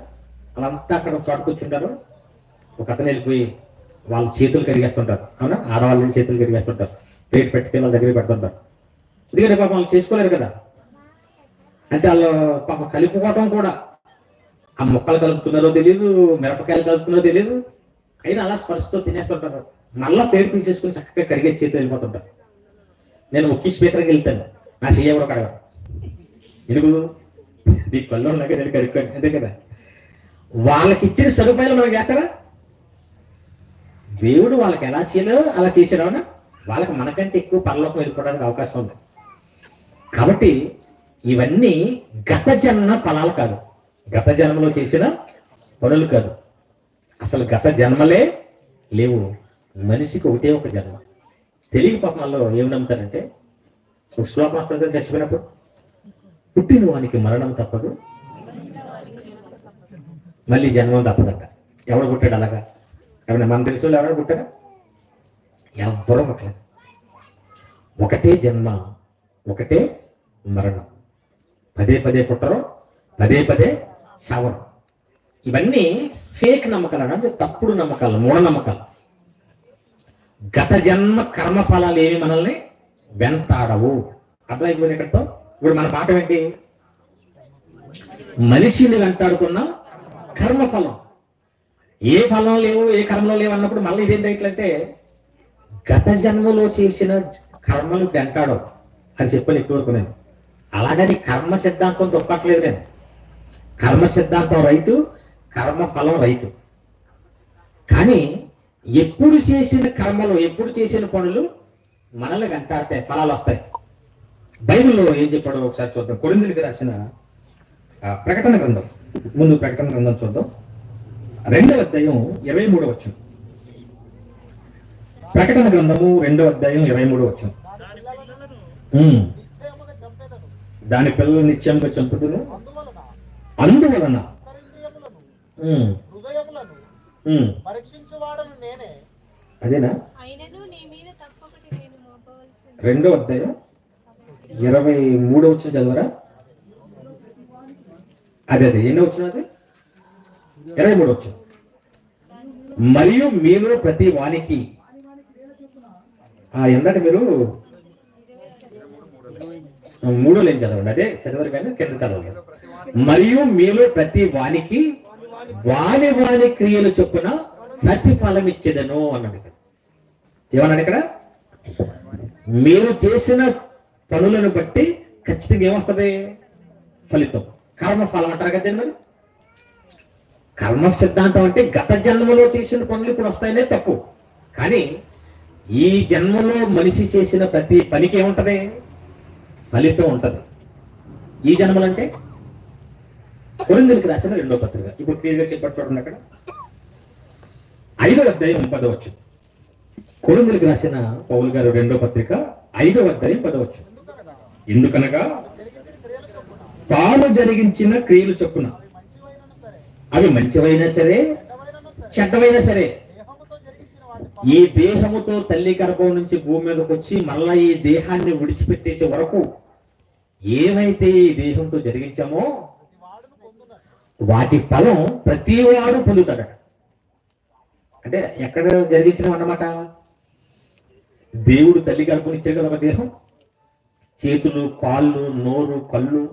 వాళ్ళంతా అక్కడ చోట కూర్చుంటారు. ఒక అతను వెళ్ళిపోయి వాళ్ళ చేతులు కడిగేస్తుంటారు. అవునా? ఆడవాళ్ళని చేతులు కడిగేస్తుంటారు, ప్లేట్ పెట్టుకెళ్ళి వాళ్ళ దగ్గర పెడుతుంటారు. ఎందుకంటే పాపం వాళ్ళు చేసుకోలేరు కదా. అంటే వాళ్ళు పాపం కలుపుకోవటం కూడా, ఆ మొక్కలు కలుపుతున్నారో తెలియదు, మిరపకాయలు కలుపుతున్నారో తెలియదు, అయినా అలా స్పర్శతో తినేస్తుంటారు. మళ్ళా ప్లేట్ తీసేసుకుని చక్కగా కడిగే చేతులు వెళ్ళిపోతుంటారు. నేను ముఖ్య స్పీకర్కి వెళ్తాను, నా చెయ్యి ఎవరో కడగ, ఎందుకు నీ కళ్ళు ఉన్నాక నేను కడుక్కోండి, అంతే కదా. వాళ్ళకి ఇచ్చిన సదుపాయాలు మనకి చేస్తారా? దేవుడు వాళ్ళకి ఎలా చేయాలో అలా చేశాడు. అవునా? వాళ్ళకి మనకంటే ఎక్కువ పరలోకం వెళ్ళిపోవడానికి అవకాశం ఉంది. కాబట్టి ఇవన్నీ గత జన్మ ఫలాలు కాదు, గత జన్మలో చేసిన పనులు కాదు. అసలు గత జన్మలే లేవు. మనిషికి ఒకటే ఒక జన్మ. తెలుగు పాపంలో ఏమి నమ్ముతారంటే, ఒక శ్లోకం వస్తుంది చచ్చిపోయినప్పుడు, పుట్టిన వానికి మరణం తప్పదు, మళ్ళీ జన్మం తప్పదంట. ఎవడు పుట్టాడు అలాగా? ఎవరైనా మన తెలుసు ఎవరైనా పుట్టారా? ఎవ్వరూ పుట్టలేదు. ఒకటే జన్మ, ఒకటే మరణం. పదే పదే పుట్టరు, పదే పదే చావరు. ఇవన్నీ ఫేక్ నమ్మకాలు, అంటే తప్పుడు నమ్మకాలు, మూఢనమ్మకాలు. గత జన్మ కర్మ ఫలాలు ఏమి మనల్ని వెంటాడవు. అర్థమైపోయింది ఇక్కడతో. ఇప్పుడు మన పాఠం ఏంటి? మనిషిని వెంటాడుతున్న కర్మఫలం. ఏ ఫలం లేవు, ఏ కర్మలో లేవు అన్నప్పుడు మళ్ళీ ఇదేం రైట్లంటే, గత జన్మలో చేసిన కర్మలు వెంటాడవు అని చెప్పని ఎక్కువ నేను. అలాగని కర్మ సిద్ధాంతం తప్పట్లేదు నేను. కర్మ సిద్ధాంతం రైటు, కర్మ ఫలం రైటు. కానీ ఎప్పుడు చేసిన కర్మలు, ఎప్పుడు చేసిన పనులు మనల్ని వెంటాడతాయి, ఫలాలు వస్తాయి. బైబిల్లో ఏం చెప్పాడో ఒకసారి చూద్దాం. కొరింథీయులకు రాసిన ప్రకటన గ్రంథం, ముందు ప్రకటన గ్రంథం చూద్దాం. 2వ అధ్యాయం 23వ వచనం. ప్రకటన గ్రంథము 2వ అధ్యాయం 23వ వచనం. దాని పిల్లలు నిత్యంగా చంపుతును, అందువలన అదేనా? 2వ అధ్యాయం 23వ వచనం చదవరా? అదే ఎన్నో వచ్చిన? అది 23వ వచనం. మరియు మీలో ప్రతి వానికి, ఎందట మీరు 3లో ఏం చదవండి, అదే చదవరు కానీ కింద చదవండి. మరియు మీలో ప్రతి వానికి వాని వాని క్రియలు చొప్పున ప్రతిఫలం ఇచ్చేదను అన్నాడు. ఏమన్నాడు ఇక్కడ? మీరు చేసిన పనులను బట్టి ఖచ్చితంగా ఏమొస్తుంది? ఫలితం. కర్మఫలం అంటారు కదా. మరి కర్మ సిద్ధాంతం అంటే గత జన్మలో చేసిన పనులు ఇప్పుడు వస్తాయనే తప్పు. కానీ ఈ జన్మలో మనిషి చేసిన ప్రతి పనికి ఏముంటది? ఫలితం ఉంటది. ఈ జన్మలంటే కొరింథీయులకు రాసిన 2వ పత్రిక. ఇప్పుడు క్లియర్గా చెప్పాడు చూడండి. అక్కడ 5వ అధ్యాయం 10వ వచనం. కొరింథీయులకు రాసిన పౌలు గారు 2వ పత్రిక 5వ అధ్యాయం 10వ వచనం. ఎందుకనగా తాను జరిగించిన క్రియలు చొప్పున, అవి మంచివైనా సరే చెడ్డవైనా సరే, ఈ దేహముతో తల్లి గర్భం నుంచి భూమి మీదకి వచ్చి మళ్ళా ఈ దేహాన్ని విడిచిపెట్టేసే వరకు ఏమైతే ఈ దేహంతో జరిగించామో వాటి ఫలం ప్రతి వాడు పొందుతాడట. అంటే ఎక్కడ జరిగించడం అన్నమాట? దేవుడు తల్లి గర్భం ఇచ్చాడు కదా ఒక దేహం, చేతులు, కాళ్ళు, నోరు, కళ్ళు,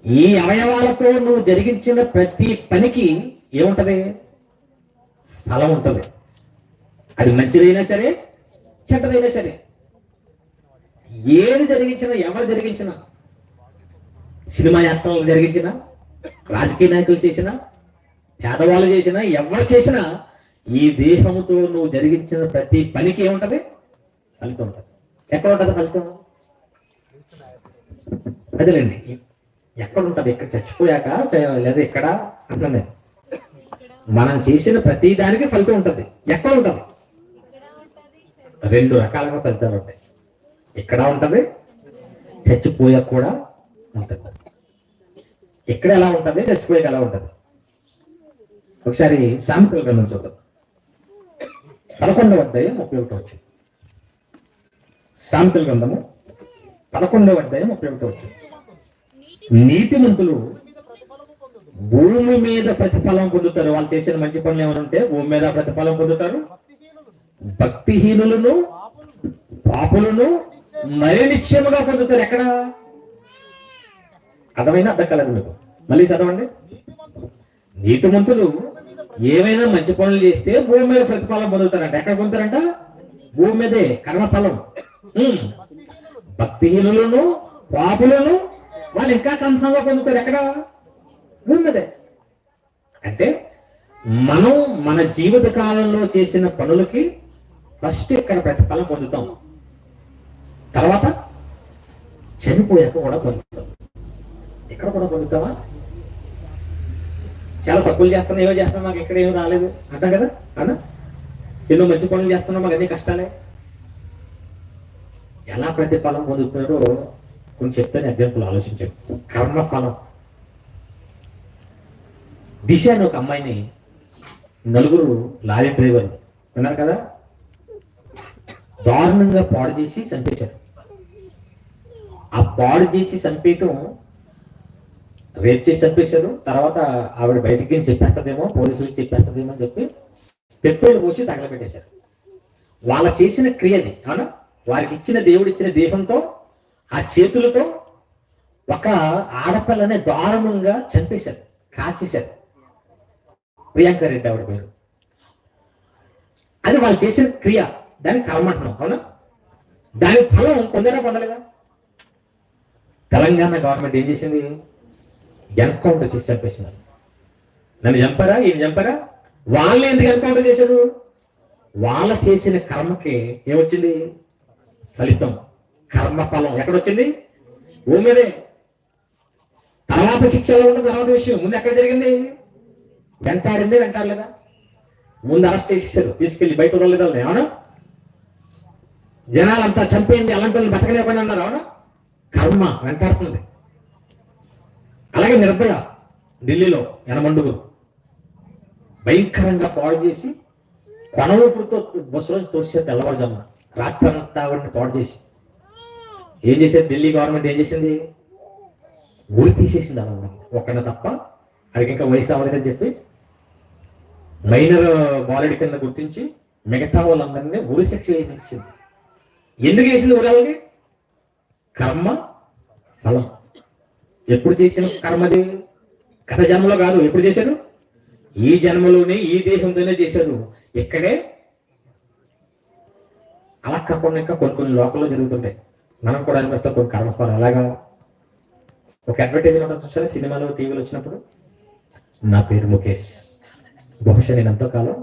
ఈ అవయవాలతో నువ్వు జరిగించిన ప్రతి పనికి ఏముంటది? ఫలం ఉంటది. అది మంచిదైనా సరే చెడ్డదైనా సరే. ఏది జరిగించినా, ఎవరు జరిగించినా, సినిమా యాత్రలు జరిగించినా, రాజకీయ నాయకులు చేసినా, పేదవాళ్ళు చేసినా, ఎవరు చేసినా, ఈ దేహముతో నువ్వు జరిగించిన ప్రతి పనికి ఏముంటది? ఫలితం ఉంటుంది. ఎక్కడ ఉంటుంది ఫలితం? అదేలేండి, ఎక్కడ ఉంటుంది? ఇక్కడ చచ్చిపోయాక లేదా ఇక్కడ అంటున్నాను. మనం చేసిన ప్రతి దానికి ఫలితం ఉంటుంది. ఎక్కడ ఉంటుంది? రెండు రకాలుగా ఫలితాలు ఉంటాయి. ఇక్కడ ఉంటుంది, చచ్చిపోయాక కూడా ఉంటుంది. ఇక్కడ ఎలా ఉంటుంది, చచ్చిపోయాక ఎలా ఉంటుంది? ఒకసారి సామెతల గ్రంథం చూద్దాం. 11వ అధ్యాయం 31 వచ్చింది. సామెతల గ్రంథము 11వ అధ్యాయం 31 వచ్చింది. నీతిమంతులు భూమి మీద ప్రతిఫలం పొందుతారు. వాళ్ళు చేసిన మంచి పనులు ఏమైనా ఉంటే భూమి మీద ప్రతిఫలం పొందుతారు. భక్తిహీనులను పాపులను మరి నిశ్చయముగా పొందుతారు. ఎక్కడ? అర్థమైనా అర్థం కలదు మీకు. మళ్ళీ చదవండి. నీతిమంతులు ఏమైనా మంచి పనులు చేస్తే భూమి మీద ప్రతిఫలం పొందుతారంట. ఎక్కడ పొందుతారంట? భూమి మీదే, కర్మఫలం. భక్తిహీనులను పాపులను వాళ్ళు ఇంకా కన్ఫర్మ్గా పొందుతారు. ఎక్కడ? భూమి మీదే. అంటే మనం మన జీవిత కాలంలో చేసిన పనులకి ఫస్ట్ ఇక్కడ ప్రతిఫలం పొందుతాం, తర్వాత చనిపోయాక కూడా పొందుతాం. ఇక్కడ కూడా పొందుతావా? చాలా తప్పులు చేస్తున్నాం, ఏవో చేస్తున్నాం, మాకు ఇక్కడ ఏమీ రాలేదు అంటాం కదా అన్న. ఎన్నో మంచి పనులు చేస్తున్నాం, మాకు అన్ని కష్టాలే. ఎలా ప్రతిఫలం పొందుతున్నారో కొంచెం చెప్తాను, ఎగ్జాంపుల్ ఆలోచించాను. కర్మఫలం. దిశ అని ఒక అమ్మాయిని నలుగురు లారీ డ్రైవర్లు ఉన్నారు కదా, దారుణంగా పాడు చేసి చంపేశారు. ఆ పాడు చేసి చంపేయటం, రేప్ చేసి చంపేశారు. తర్వాత ఆవిడ బయటికి చెప్పేస్తుందేమో, పోలీసులకు చెప్పేస్తుందేమో అని చెప్పి పెట్రోల్ పోసి తగలబెట్టేశారు. వాళ్ళ చేసిన క్రియని, అవునా, వారికి ఇచ్చిన దేవుడు ఇచ్చిన దేహంతో, ఆ చేతులతో ఒక ఆడపిల్లని దారుణంగా చంపేశారు, కాల్చేశారు. ప్రియాంక రెడ్డి ఆవిడ పేరు. అది వాళ్ళు చేసిన క్రియ, దానికి కర్మ అంటున్నాం. అవునా? దాని ఫలం పొందలేదా? తెలంగాణ గవర్నమెంట్ ఏం చేసింది? ఎన్కౌంటర్ చేసి చంపేసినారు. నన్ను చంపారా, ఈయన చంపారా? వాళ్ళని ఎందుకు ఎన్కౌంటర్ చేశారు? వాళ్ళ చేసిన కర్మకి ఏమొచ్చింది? ఫలితం, కర్మఫలం. ఎక్కడొచ్చింది? భూమి మీదే. తర్వాత శిక్షలో ఉన్న తర్వాత విషయం. ముందు ఎక్కడ జరిగింది? వెంటాడలేదా? ముందు అరెస్ట్ చేసేసారు, తీసుకెళ్లి బయట వదలలేదా? అవునా? జనాలంతా చంపేయండి, అలాంటి వాళ్ళు బతకలేకపోయినా అన్నారు. అవునా? కర్మ వెంటాడుతుంది. అలాగే నిర్భయ ఢిల్లీలో ఎనమండుగురు భయంకరంగా పాడు చేసి కొనవూపుడుతో బస్సులోంచి తోసేది. తెల్లవారుజామున రాత్రి అంతా ఆవిడని పాడు చేసి ఏం చేసేది? ఢిల్లీ గవర్నమెంట్ ఏం చేసింది? ఊరి తీసేసింది. అలా ఒక్కన తప్ప, అది ఇంకా వయసు అవ్వలేదని చెప్పి మైనర్ బాలుడి కింద గుర్తించి మిగతా వాళ్ళందరినీ ఊరి శిక్ష వేయించింది. ఎందుకు వేసింది ఊరాలని? కర్మ ఫలం. ఎప్పుడు చేసిన కర్మది? గత జన్మలో కాదు. ఎప్పుడు చేశారు? ఈ జన్మలోనే, ఈ దేశంతోనే చేశారు. ఇక్కడే. అలా కాకుండా ఇంకా కొన్ని లోకల్లో జరుగుతుంటాయి. మనం కూడా అనిపిస్తాం కొన్ని కర్మఫలం. అలాగా ఒక అడ్వర్టైజ్మెంట్ ఉంటుంది చూసారా, సినిమాలో టీవీలో వచ్చినప్పుడు, నా పేరు ముఖేష్, బహుశా నేను ఎంతకాలం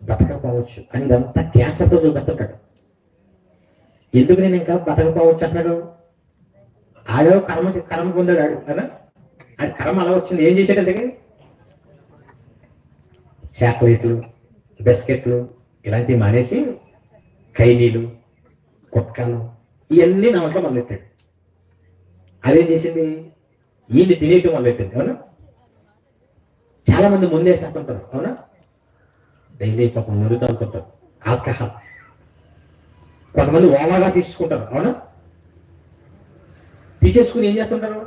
బతకపోవచ్చు అని ఇదంతా క్యాన్సర్తో చూపిస్తుంటాడు. ఎందుకు నేను ఇంకా బతకపోవచ్చు అంటున్నాడు? ఆడో కర్మ పొందాడు ఆడు కదా. అది కర్మ అలా వచ్చింది. ఏం చేశాడు? అందుకే చాక్లెట్లు, బిస్కెట్లు ఇలాంటివి మానేసి ఖైనీలు, కుట్కాలు ఇవన్నీ నా వంట మొదలెట్టాడు. అదేం చేసింది? ఈయన్ని తినేయటం మొదలెట్టింది. అవునా? చాలా మంది ముందేసేస్తుంటారు. అవునా? డైలీ పాపం ముందు తాగుతుంటారు ఆల్కహాల్. కొంతమంది ఓవర్గా తీసుకుంటారు. అవునా? తీసేసుకుని ఏం చేస్తుంటారు?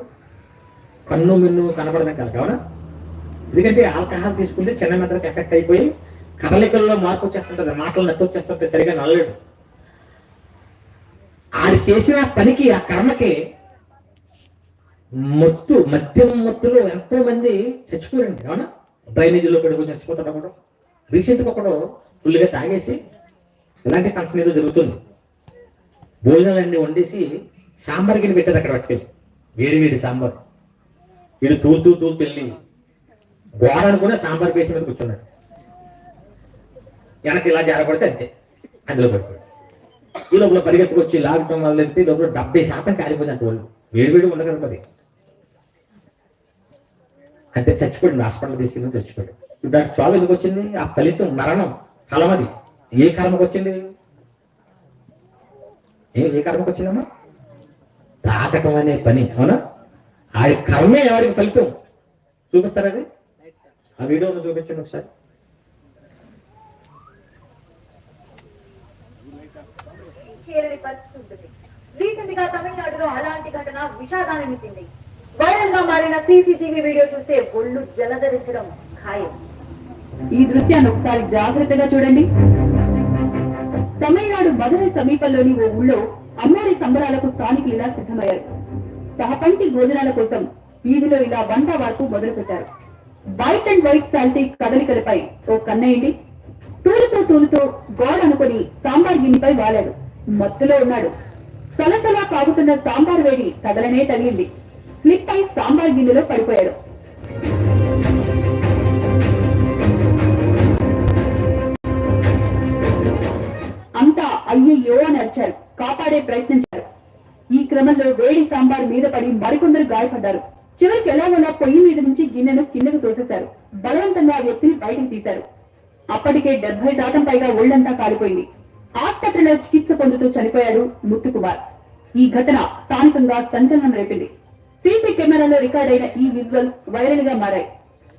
కన్ను మిన్ను కనపడదాం కాదు. అవునా? ఎందుకంటే ఆల్కహాల్ తీసుకుంటే చిన్న మెదడుకి ఎఫెక్ట్ అయిపోయి కదలికల్లో మార్పు వచ్చేస్తుంటుంది, మాటలు నెత్తొచ్చేస్తుంటే సరిగా నల్లలేడు. ఆడు చేసిన పనికి, ఆ కర్మకి మద్యం మత్తులో ఎంతో మంది చచ్చిపోయారండి. అవునా? డ్రైనేజీలో పెట్టుకుని చచ్చిపోతాడు ఒకడు. రీసెంట్గా ఒకడు ఫుల్గా తాగేసి ఇలాంటి ఫంక్షన్ ఏదో జరుగుతుంది. భోజనాలన్నీ వండేసి సాంబార్ గిన్నె పెట్టారు అక్కడ పట్టుకెళ్ళి, వేడి సాంబార్. వీడు తూలుతూ వెళ్ళి గోడ అనుకునే సాంబార్ పేసి మీద కూర్చున్నాడు. వెనక్కి ఇలా జారపడితే అంతే, అందులో పడిపోయాడు. ఈ లోపల పరిగెత్తుకొచ్చి లాగటం వల్ల లోపల 70% కాలిపోయింది. అంటే వాళ్ళు వేడి ఉండగలుగుతుంది. అంటే చచ్చిపోయాడు, హాస్పిటల్ తీసుకెళ్ళి చచ్చిపోయాడు. దానికి చావు ఎందుకు వచ్చింది? ఆ ఫలితం మరణం, కలమది. ఏ కర్మకు వచ్చింది? ఏ కర్మకు వచ్చిందమ్మా? తాకటం అనే పని. అవునా? ఆ కర్మే ఎవరికి ఫలితం చూపిస్తారు. అది ఆ వీడియోను చూపించండి ఒకసారి. రీసెంట్ గా తమిళనాడులో అలాంటి ఘటన విషాదాన్ని నింపింది. వైరల్ గా మారిన సీసీటీవీ వీడియో చూస్తే ఒళ్ళు జలధరించడం ఖాయం. ఈ దృశ్యాన్ని ఒకసారి జాగ్రత్తగా చూడండి. తమిళనాడు మదురై సమీపంలోని ఓ ఊళ్ళో అమ్మవారి సంబరాలకు స్థానికులు ఇలా సిద్ధమయ్యారు. సహపంక్తి భోజనాల కోసం వీధిలో ఇలా వంట వార్పు మొదలు పెట్టారు. వైట్ అండ్ వైట్ సాల్టీ కదలికలపై ఓ కన్నయ్యండి తూలుతూ గోడ అనుకుని సాంబార్ గిన్నెపై వాలాడు. మత్తులో ఉన్నాడు. సలసలా కాగుతున్న సాంబార్ వేడి కదలనే తగిలింది. స్లిప్ అయి సాంబార్ గిన్నెలో పడిపోయాడు. అంతా అయ్యయ్యో అని అరిచారు. కాపాడే ప్రయత్నించారు. ఈ క్రమంలో వేడి సాంబార్ మీద పడి మరికొందరు గాయపడ్డారు. చివరికి ఎలాగోలా పొయ్యి మీద నుంచి గిన్నెను కిందకు తోసేశారు. బలవంతంగా ఆ వ్యక్తిని బయటికి తీశారు. అప్పటికే 70 పైగా ఒళ్లంతా కాలిపోయింది. ఆసుపత్రిలో చికిత్స పొందుతూ చనిపోయాడు ముత్తుకుమార్. ఈ ఘటన స్థానికంగా సంచలనం రేపింది. సీసీ కెమెరాలో రికార్డ్ అయిన ఈ విజువల్ వైరల్ గా మారాయి.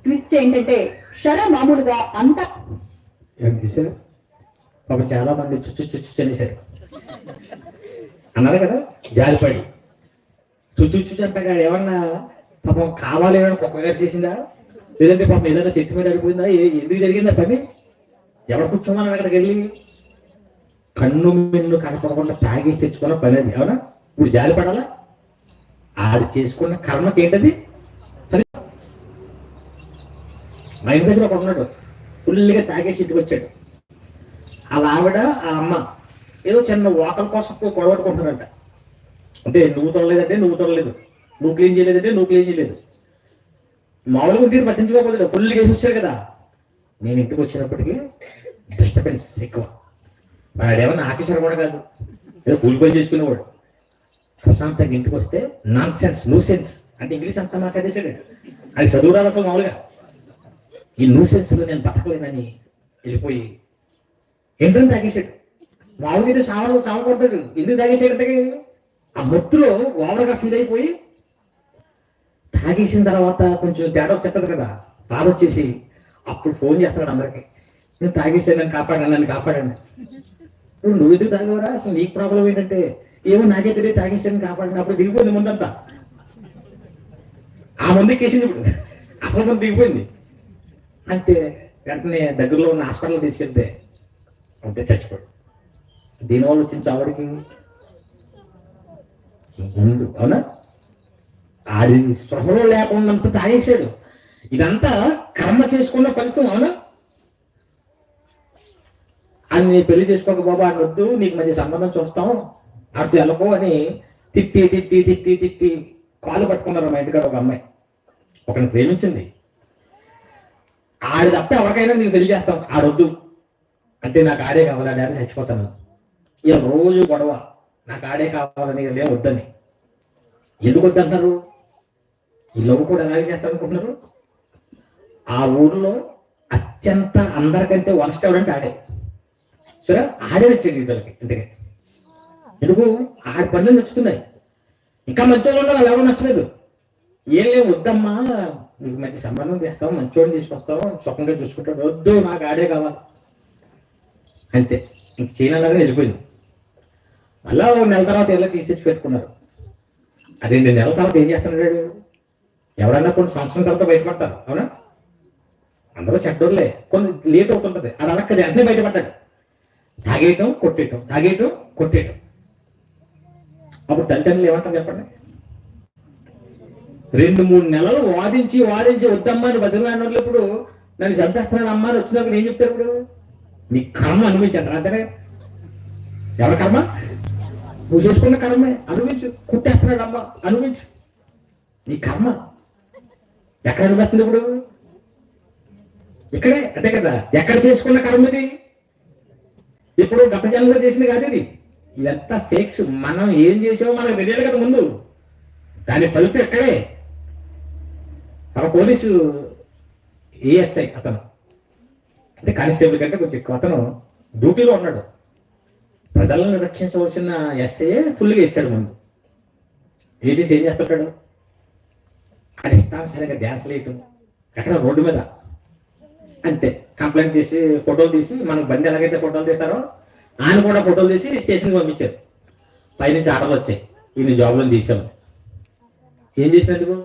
ట్విస్ట్ ఏంటంటే షర మామూలుగా అంతా చాలా మంది చుచ్చు చనిశారు అన్నారు కదా, జాలిపడి చుచ్చు అంటగా ఏమన్నా పాపం కావాలి ఏమైనా కుక్కగా చేసిందా, లేదంటే పాపం ఏదైనా చెట్టు మీద అడిపోయిందా, ఎందుకు జరిగిందా పని? ఎవరు కూర్చోమని అక్కడికి వెళ్ళి కన్ను మిన్ను కనపడకుండా తాగేసి తెచ్చుకున్న పని అది. అవునా? ఇప్పుడు జాలి పడాలా? ఆడు చేసుకున్న కర్మకి ఏంటది? మా ఇంటి దగ్గర ఒక ఉన్నాడు, ఫుల్గా తాగేసి ఇంటికి వచ్చాడు. అలా ఆవిడ ఆ అమ్మ ఏదో చిన్న వాకల కోసం గొడవట్టుకుంటున్నారంట. అంటే నువ్వు తొలలేదంటే నువ్వు తొలలేదు, నువ్వు క్లీన్ చేయలేదంటే నువ్వు క్లీన్ చేయలేదు. మామూలుగా ఇంటికి పట్టించుకోకూడదు, ఫుల్గా వేసి వచ్చారు కదా. నేను ఇంటికి వచ్చినప్పటికీ డిస్టర్బెన్స్ ఎక్కువ. వాడేమన్నా ఆఫీసర్ కూడా కాదు, ఏదో కూలి పని చేసుకునేవాడు. ప్రశాంతంగా ఇంటికి వస్తే నాన్ సెన్స్, న్యూ సెన్స్ అంటే ఇంగ్లీష్ అంతా మాట్లాడేసాడు. అది చదువు రాదు అసలు. మామూలుగా ఈ న్యూ సెన్స్ లో నేను బతకలేనని వెళ్ళిపోయి ఏంటని తాగేసాడు. మామూలుగా సామపడతాడు. ఎందుకు తాగేసాడంటే ఆ మత్తులో ఓవర్గా ఫీల్ అయిపోయి తాగేసిన తర్వాత కొంచెం తేడా వచ్చేస్తుంది కదా, బాధ వచ్చేసి అప్పుడు ఫోన్ చేస్తాడు అందరికి, నేను తాగేసాను, నన్ను కాపాడండి. నువ్వు ఎందుకు తాగేవరా, అసలు నీకు ప్రాబ్లం ఏంటంటే, ఏమో నాకే తెలియదు తాగేసాను కాపాడండి. అప్పుడు దిగిపోయింది ముందంతా. ఆ ముందు ఎక్కేసింది. ఇప్పుడు అసలు ముందు దిగిపోయింది. అంటే వెంటనే దగ్గరలో ఉన్న హాస్పిటల్ తీసుకెళ్తే అంతే చచ్చిపోయాడు. దీనివల్ల వచ్చిన చావడికి ముందు. అవునా? ఆడి స్పృహలో లేకున్నంత తాగేసాడు. ఇదంతా కర్మ చేసుకున్న ఫలితం. అవునా? అని నీ పెళ్లి చేసుకోక బాబా అని వద్దు, నీకు మంచి సంబంధం చూస్తాం, అటు వెళ్ళకో అని తిట్టి తిట్టి తిట్టి తిట్టి కాలు పట్టుకున్నారు. మా ఇంటికాడ ఒక అమ్మాయి ఒకరిని ప్రేమించింది. ఆడి తప్ప ఎవరికైనా నీకు పెళ్లి చేస్తాం, ఆడొద్దు అంటే నాకు ఆడే కావాలి, ఆడే చచ్చిపోతాను. ఇలా రోజు గొడవ, నాకు ఆడే కావాలని ఏం వద్దని. ఎందుకు వద్దంటున్నారు? ఈ లవ్ కూడా ఎలాగే చేస్తారు అనుకుంటున్నారు? ఆ ఊర్లో అత్యంత అందరికంటే వరస్ట్ ఎవడంటే ఆడే. సరే, ఆడే వచ్చాడు ఇతరులకి ఇంటికి. ఎందుకు? ఆడి పనులు నచ్చుతున్నాయి. ఇంకా మంచోళ్ళు ఉండాలి, అలా ఎవరు నచ్చలేదు. ఏం లేవు, వద్దమ్మా నీకు మంచి సంబంధం చేస్తాం, మంచోడిని తీసుకొస్తాం, సుఖంగా చూసుకుంటాడు, వద్దు నాకు ఆడే కావాలి అంతే. ఇంక చీనలాగా వెళ్ళిపోయింది. మళ్ళా 1 నెల తర్వాత ఎలా తీసేసి పెట్టుకున్నారు. అదే 2 నెలల తర్వాత ఏం చేస్తున్నాడు? ఎవరన్నా కొన్ని సంవత్సరం తర్వాత బయటపడతారు. అవునా? అందరూ చెడ్డోళ్ళే, కొన్ని లేట్ అవుతుంటది. అది అడక్కది అన్నీ బయటపడ్డాడు. తాగేయటం కొట్టేయటం, తాగేయటం కొట్టేయటం. అప్పుడు తల్లిదండ్రులు ఏమంటారు చెప్పండి? 2-3 నెలలు వాదించి వద్దమ్మని బతిలాడిన వాళ్ళు ఇప్పుడు నన్ను చంపేస్తున్నాడు అమ్మ అని వచ్చినప్పుడు ఏం చెప్తారు? ఇప్పుడు నీ కర్మ అనుభవించండి. అంతేనే. ఎవరి కర్మ? నువ్వు చేసుకున్న కర్మే అనుభవించు. కుట్టేస్తున్నాడు అమ్మ, అనుభవించు. నీ కర్మ ఎక్కడ అనుభవిస్తుంది? ఇప్పుడు ఇక్కడే. అంతే కదా. ఎక్కడ చేసుకున్న కర్మ ఇది? ఇప్పుడు గత జన్మలో చేసింది కాదు ఇది. ఇదంతా ఫేక్స్. మనం ఏం చేసామో మనకు తెలియదు కదా ముందు. దాని ఫలితం ఎక్కడే. మన పోలీసు ఏఎస్ఐ అతను అంటే కానిస్టేబుల్ కంటే కొంచెం ఎక్కువ. అతను డ్యూటీలో ఉన్నాడు. ప్రజలను రక్షించవలసిన ఎస్ఐ ఫుల్గా వేసాడు ముందు. వేసేసి ఏం చేస్తుంటాడు, అది ఇష్టానుసారిగా డ్యాన్స్ వేయటం ఎక్కడ రోడ్డు మీద అంతే. కంప్లైంట్ చేసి ఫోటోలు తీసి, మనకు బండి ఎలాగైతే ఫోటోలు తీస్తారో ఆయన కూడా ఫోటోలు తీసి స్టేషన్కి పంపించారు. పైనుంచి ఆటలు వచ్చాయి, ఈయన జాబ్లో తీసాము. ఏం చేసినందుకు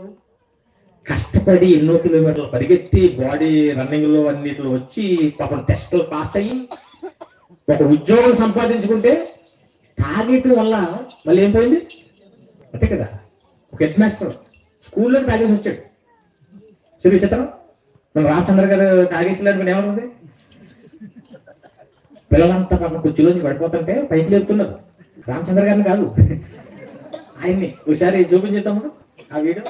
కష్టపడి ఎన్నో కిలోమీటర్లు పరిగెత్తి బాడీ రన్నింగ్లో అన్నిటిలో వచ్చి పాపం టెస్టులు పాస్ అయ్యి ఒక ఉద్యోగం సంపాదించుకుంటే తాగేయటం వల్ల మళ్ళీ ఏం పోయింది అంతే కదా. ఒక హెడ్ మాస్టర్ స్కూల్లో తాగేసి వచ్చాడు. చూపించారు మన రామచంద్ర గారు తాగేసినట్టు ఏమనుంది, పిల్లలంతా పాపం కుర్చీలోంచి పడిపోతుంటే పైకి లేపుతున్నారు. రామచంద్ర గారిని కాదు, ఆయన్ని. ఒకసారి చూపించేద్దాము ఆ వీడియో.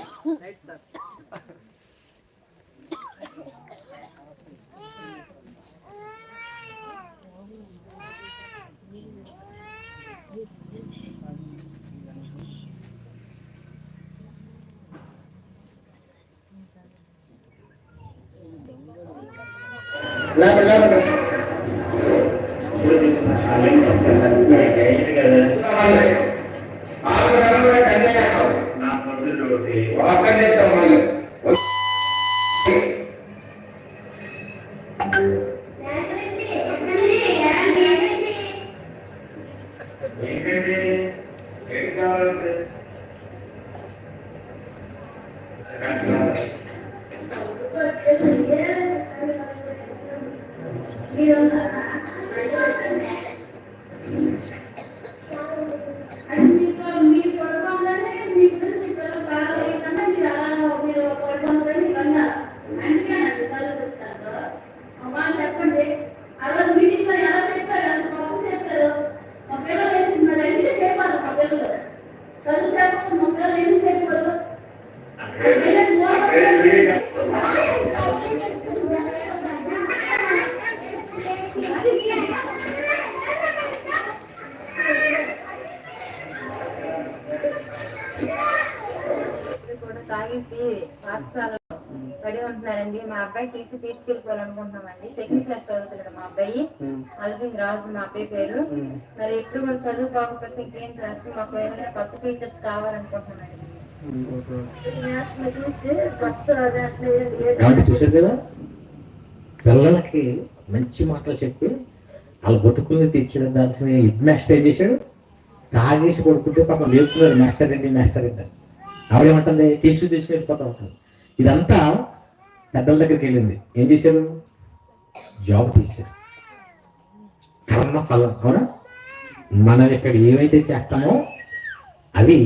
తాగేసి పాఠశాలలో పడి ఉంటున్నారండి. మా అబ్బాయి తీసుకెళ్ళిపోవాలనుకుంటున్నామండి. సెకండ్ క్లాస్ చదువుతున్నాడు మా అబ్బాయి. అల్జింగ్ రాజు మా అబ్బాయి పేరు. మరి ఎప్పుడు కూడా చదువు కాకపోతే ఇంకేం చేస్తాం, మాకు ఏమైనా కొత్త టీచర్స్ కావాలనుకుంటున్నామండి. చూసారు కదా, పిల్లలకి మంచి మాటలు చెప్పి వాళ్ళ బతుకుల్ని తీర్చిదాల్సిన హెడ్ మాస్టర్ ఏం చేశాడు, తాగేసి కొడుకుంటే పాపం లేపుతున్నారు మాస్టర్ ఏంటి మాస్టర్ ఏంటి. ఆవిడేమంటుంది, తీసుకుని వెళ్ళిపోతా ఉంటుంది. ఇదంతా పెద్దల దగ్గరికి వెళ్ళింది. ఏం చేశారు, జాబ్ తీశారు. కర్మ ఫలం. అవునా, మనం ఇక్కడ ఏవైతే చేస్తామో అవి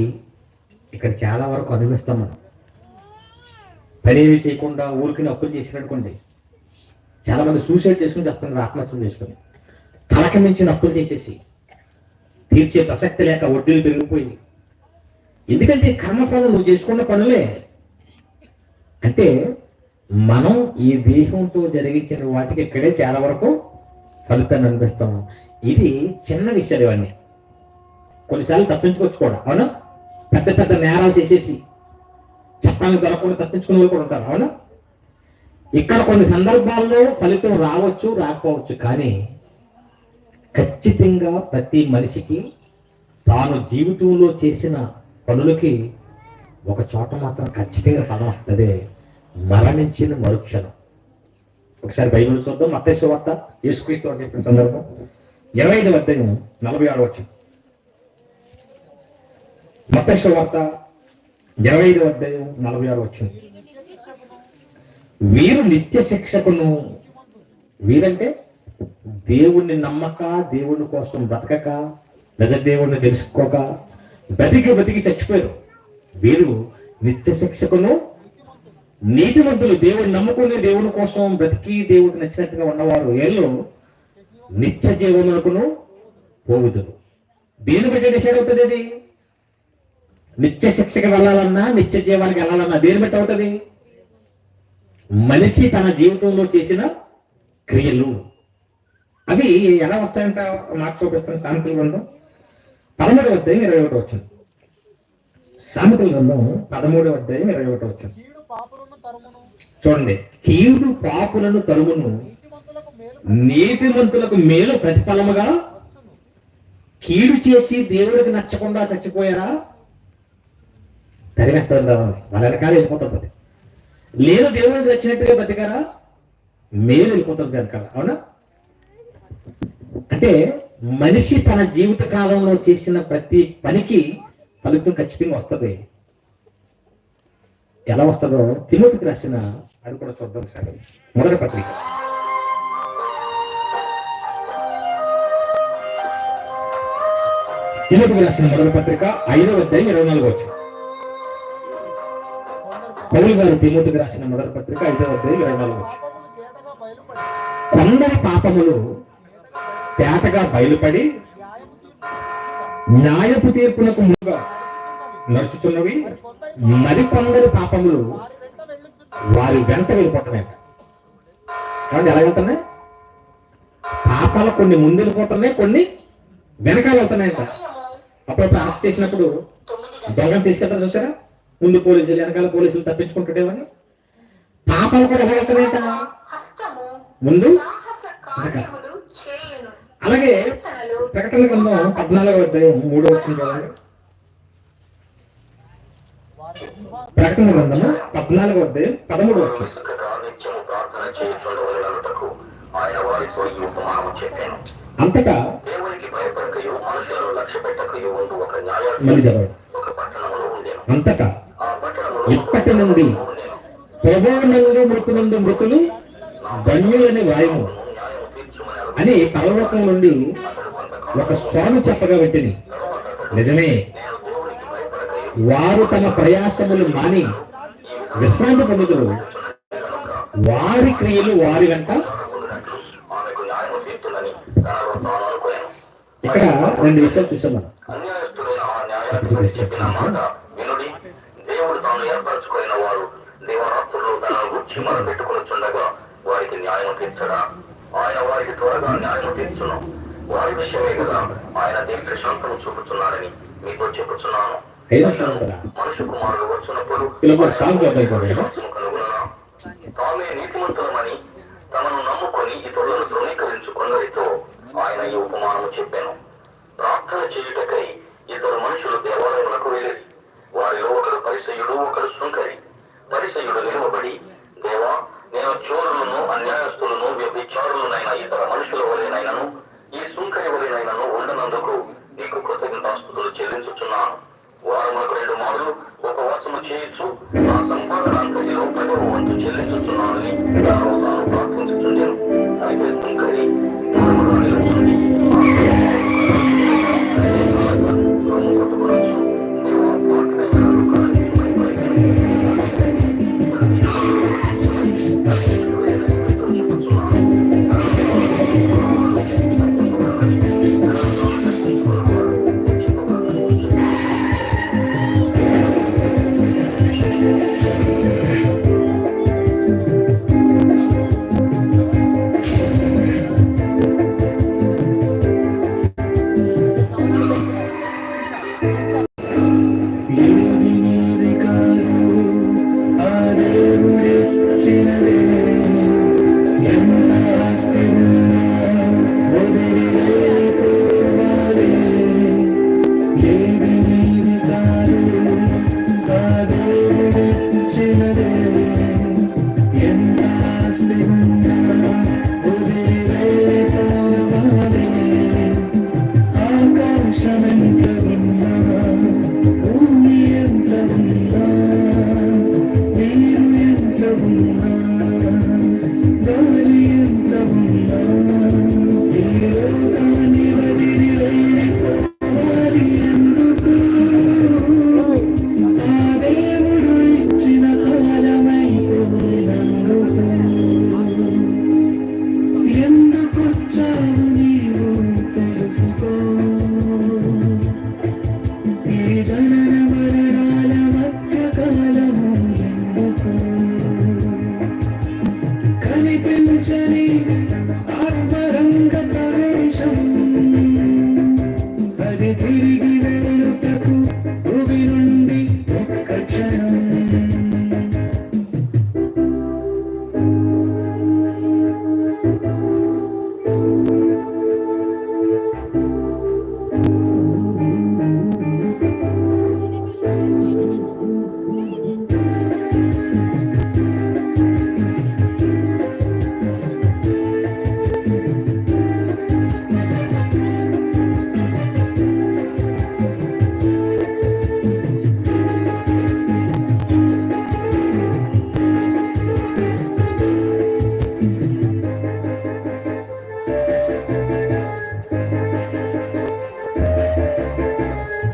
ఇక్కడ చాలా వరకు అనుభవిస్తాం. మనం పని ఏమి చేయకుండా ఊరికి అప్పులు చేసినట్టుకోండి. చాలా మంది సూసైడ్ చేసుకుని చేస్తున్నారు, ఆత్మహత్యలు చేసుకుని. తలకి మించిన అప్పులు చేసేసి తీర్చే ప్రసక్తి లేక వడ్డీలు పెరిగిపోయి. ఎందుకంటే కర్మఫలం నువ్వు చేసుకున్న పనులే. అంటే మనం ఈ దేహంతో జరిగించిన వాటికి ఇక్కడే చాలా వరకు ఫలితాన్ని అనిపిస్తాము. ఇది చిన్న విషయాలు ఇవన్నీ. కొన్నిసార్లు తప్పించుకోవచ్చు కూడా. అవునా, పెద్ద పెద్ద నేరాలు చేసేసి చట్టానికి దొరకకుండా తప్పించుకునే వాళ్ళు కూడా ఉంటారు. అవునా, ఇక్కడ కొన్ని సందర్భాల్లో ఫలితం రావచ్చు రాకపోవచ్చు, కానీ ఖచ్చితంగా ప్రతి మనిషికి తాను జీవితంలో చేసిన పనులకి ఒక చోట మాత్రం ఖచ్చితంగా ఫలం వస్తుంది, మరణించిన మరుక్షణం. ఒకసారి బైబిల్ చూద్దాం. మత్తయి సువార్త యేసుక్రీస్తు వారు చెప్పిన సందర్భం 25:46 వచ్చింది. మత్తయి సువార్త 25:46 వచ్చింది. వీరు నిత్య శిక్షకును, వీరంటే దేవుణ్ణి నమ్మక, దేవుని కోసం బ్రతకక, నిజ దేవుణ్ణి తెలుసుకోక బతికి చచ్చిపోయారు. వీరు నిత్య శిక్షకును, నీతిమంతులు, దేవుని నమ్ముకుని దేవుని కోసం బ్రతికి దేవుడికి నచ్చినట్టుగా ఉన్నవారు ఏళ్ళు నిత్య జీవములకును పోవుదురు. దేని బట్టి డిసైడ్ అవుతుంది? అది నిత్య శిక్షకి వెళ్ళాలన్నా, నిత్య జీవానికి వెళ్ళాలన్నా దేని బట్టి అవుతుంది? మనిషి తన జీవితంలో చేసిన క్రియలు. అవి ఎలా వస్తాయంట మాట చూపిస్తాను. సామెతల గ్రంథం 13:21 వచ్చింది. సామెతల గ్రంథం 13:21 వచ్చింది. చూడండి, కీడు పాపులను తరుమును, నీతిమంతులకు మేలు ప్రతిఫలముగా కీడు చేసి దేవుడికి నచ్చకుండా చచ్చిపోయారా, తరిమేస్తారు వాళ్ళ వెనకాల వెళ్ళిపోతుంది. లేదు దేవుడికి నచ్చినట్టుగా బతికారా, మేలు వెళ్ళిపోతుంది వెనకాల. అవునా? అంటే మనిషి తన జీవిత కాలంలో చేసిన ప్రతి పనికి ఫలితం ఖచ్చితంగా వస్తుంది. ఎలా వస్తుందో తిమోతికి రాసిన అది కూడా చూద్దాం సార్. మొదటి పత్రిక తిమోతికి రాసిన మొదటి పత్రిక 5వ అధ్యాయం 24వ వచనం. పౌలు గారు తిమోతికి రాసిన మొదటి పత్రిక 5వ అధ్యాయం 24వ వచనం. కొందరి పాపములు తేటగా బయలుపడి న్యాయపు తీర్పునకు ముందుగా నడుచుచున్నవి, మరికొందరి పాపములు వారి వెంట వెళ్ళిపోతున్నాయి. కాబట్టి ఎలా వెళ్తున్నాయి? పాపాలు కొన్ని ముందు వెళ్ళిపోతున్నాయి, కొన్ని వెనకాల వెళ్తున్నాయంట. అప్పుడప్పుడు అరెస్ట్ చేసినప్పుడు దొంగను తీసుకెళ్తారు చూసారా, ముందు పోలీసులు వెనకాల పోలీసులు తప్పించుకుంటుండేవని. పాపాలు కూడా ఎలా వెళ్తున్నాయంట? ముందు వెనకాల. అలాగే ప్రకటన గ్రంథం 14వ అధ్యాయం 3వ వచనం చూడండి. ప్రకటన గ్రంథము 14వ అధ్యాయం 13వ వచనం. అంతటా మళ్ళీ చదవండి. అంతటా ఇప్పటి నుండి ప్రభువునందు మృతులందు మృతులు ధన్యులని వాయుము అని పరలోకం నుండి ఒక స్వామి చెప్పగా వింటిని. నిజమే, వారు తమ ప్రయాసములు మాని విశ్రాంతి పొందుదురు, వారి క్రియలు వారి వెంట. ఇక్కడ 2 విషయాలు చూసాం మనం. దేవుడు తాను ఏర్పరచుకున్న వారు దేవరాత్రులు తన గుర్చి మనం పెట్టుకుని వారికి న్యాయం తీర్చడా? ఆయన వారికి త్వరగా న్యాయం తీర్చును. వారి విషయమే కదా ఆయన దీర్ఘ శాంతం చూపుతున్నారని మీతో చెప్పుచున్నాను. మనుషు కుమారుడు వచ్చినప్పుడు తామే నీతిమంతులమని తమను నమ్ముకొని ఇతరులను ధృవీకరించుకున్నదితో ఆయన ఈ ఉపమానము చెప్పాను. ప్రార్థన చేయుటకై 2 మనుషులు దేవాలయములకు వెళ్ళిరి. వారిలో ఒకరు పరిసయ్యుడు, ఒకరు శుంకరి. పరిసయ్యుడు నిలవబడి, దేవా, నేను చోరులను, అన్యాయస్తులను, వ్యభిచారులనైన ఇతర మనుషుల వలెనైనను ఈ శుంకరి వలెనైనను ఉండనందుకు నీకు కృతజ్ఞతాస్తుతులు చెల్లించుచున్నాను. వారములకు 2 మార్లు ఉపవాసము చేయొచ్చు, నా సంపాదన అంతటిలో 10వ వంతు చెల్లించుచున్నానని తాను ప్రార్థించుచుండెను. అయితే శుంకరి దూరముగా నిలుచుండి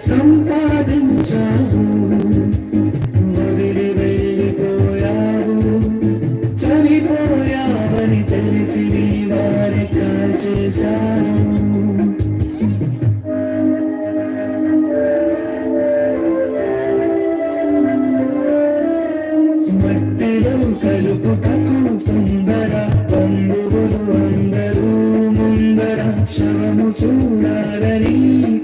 సంపాదించావు, వదిలి వెళ్ళిపోయావు, చనిపోయావని తెలిసి నీ వారి కాల్చేశావు. మట్టిలో కలుపుటకు తొందర, బంధువులు అందరూ ముందర, శవము చూడాలని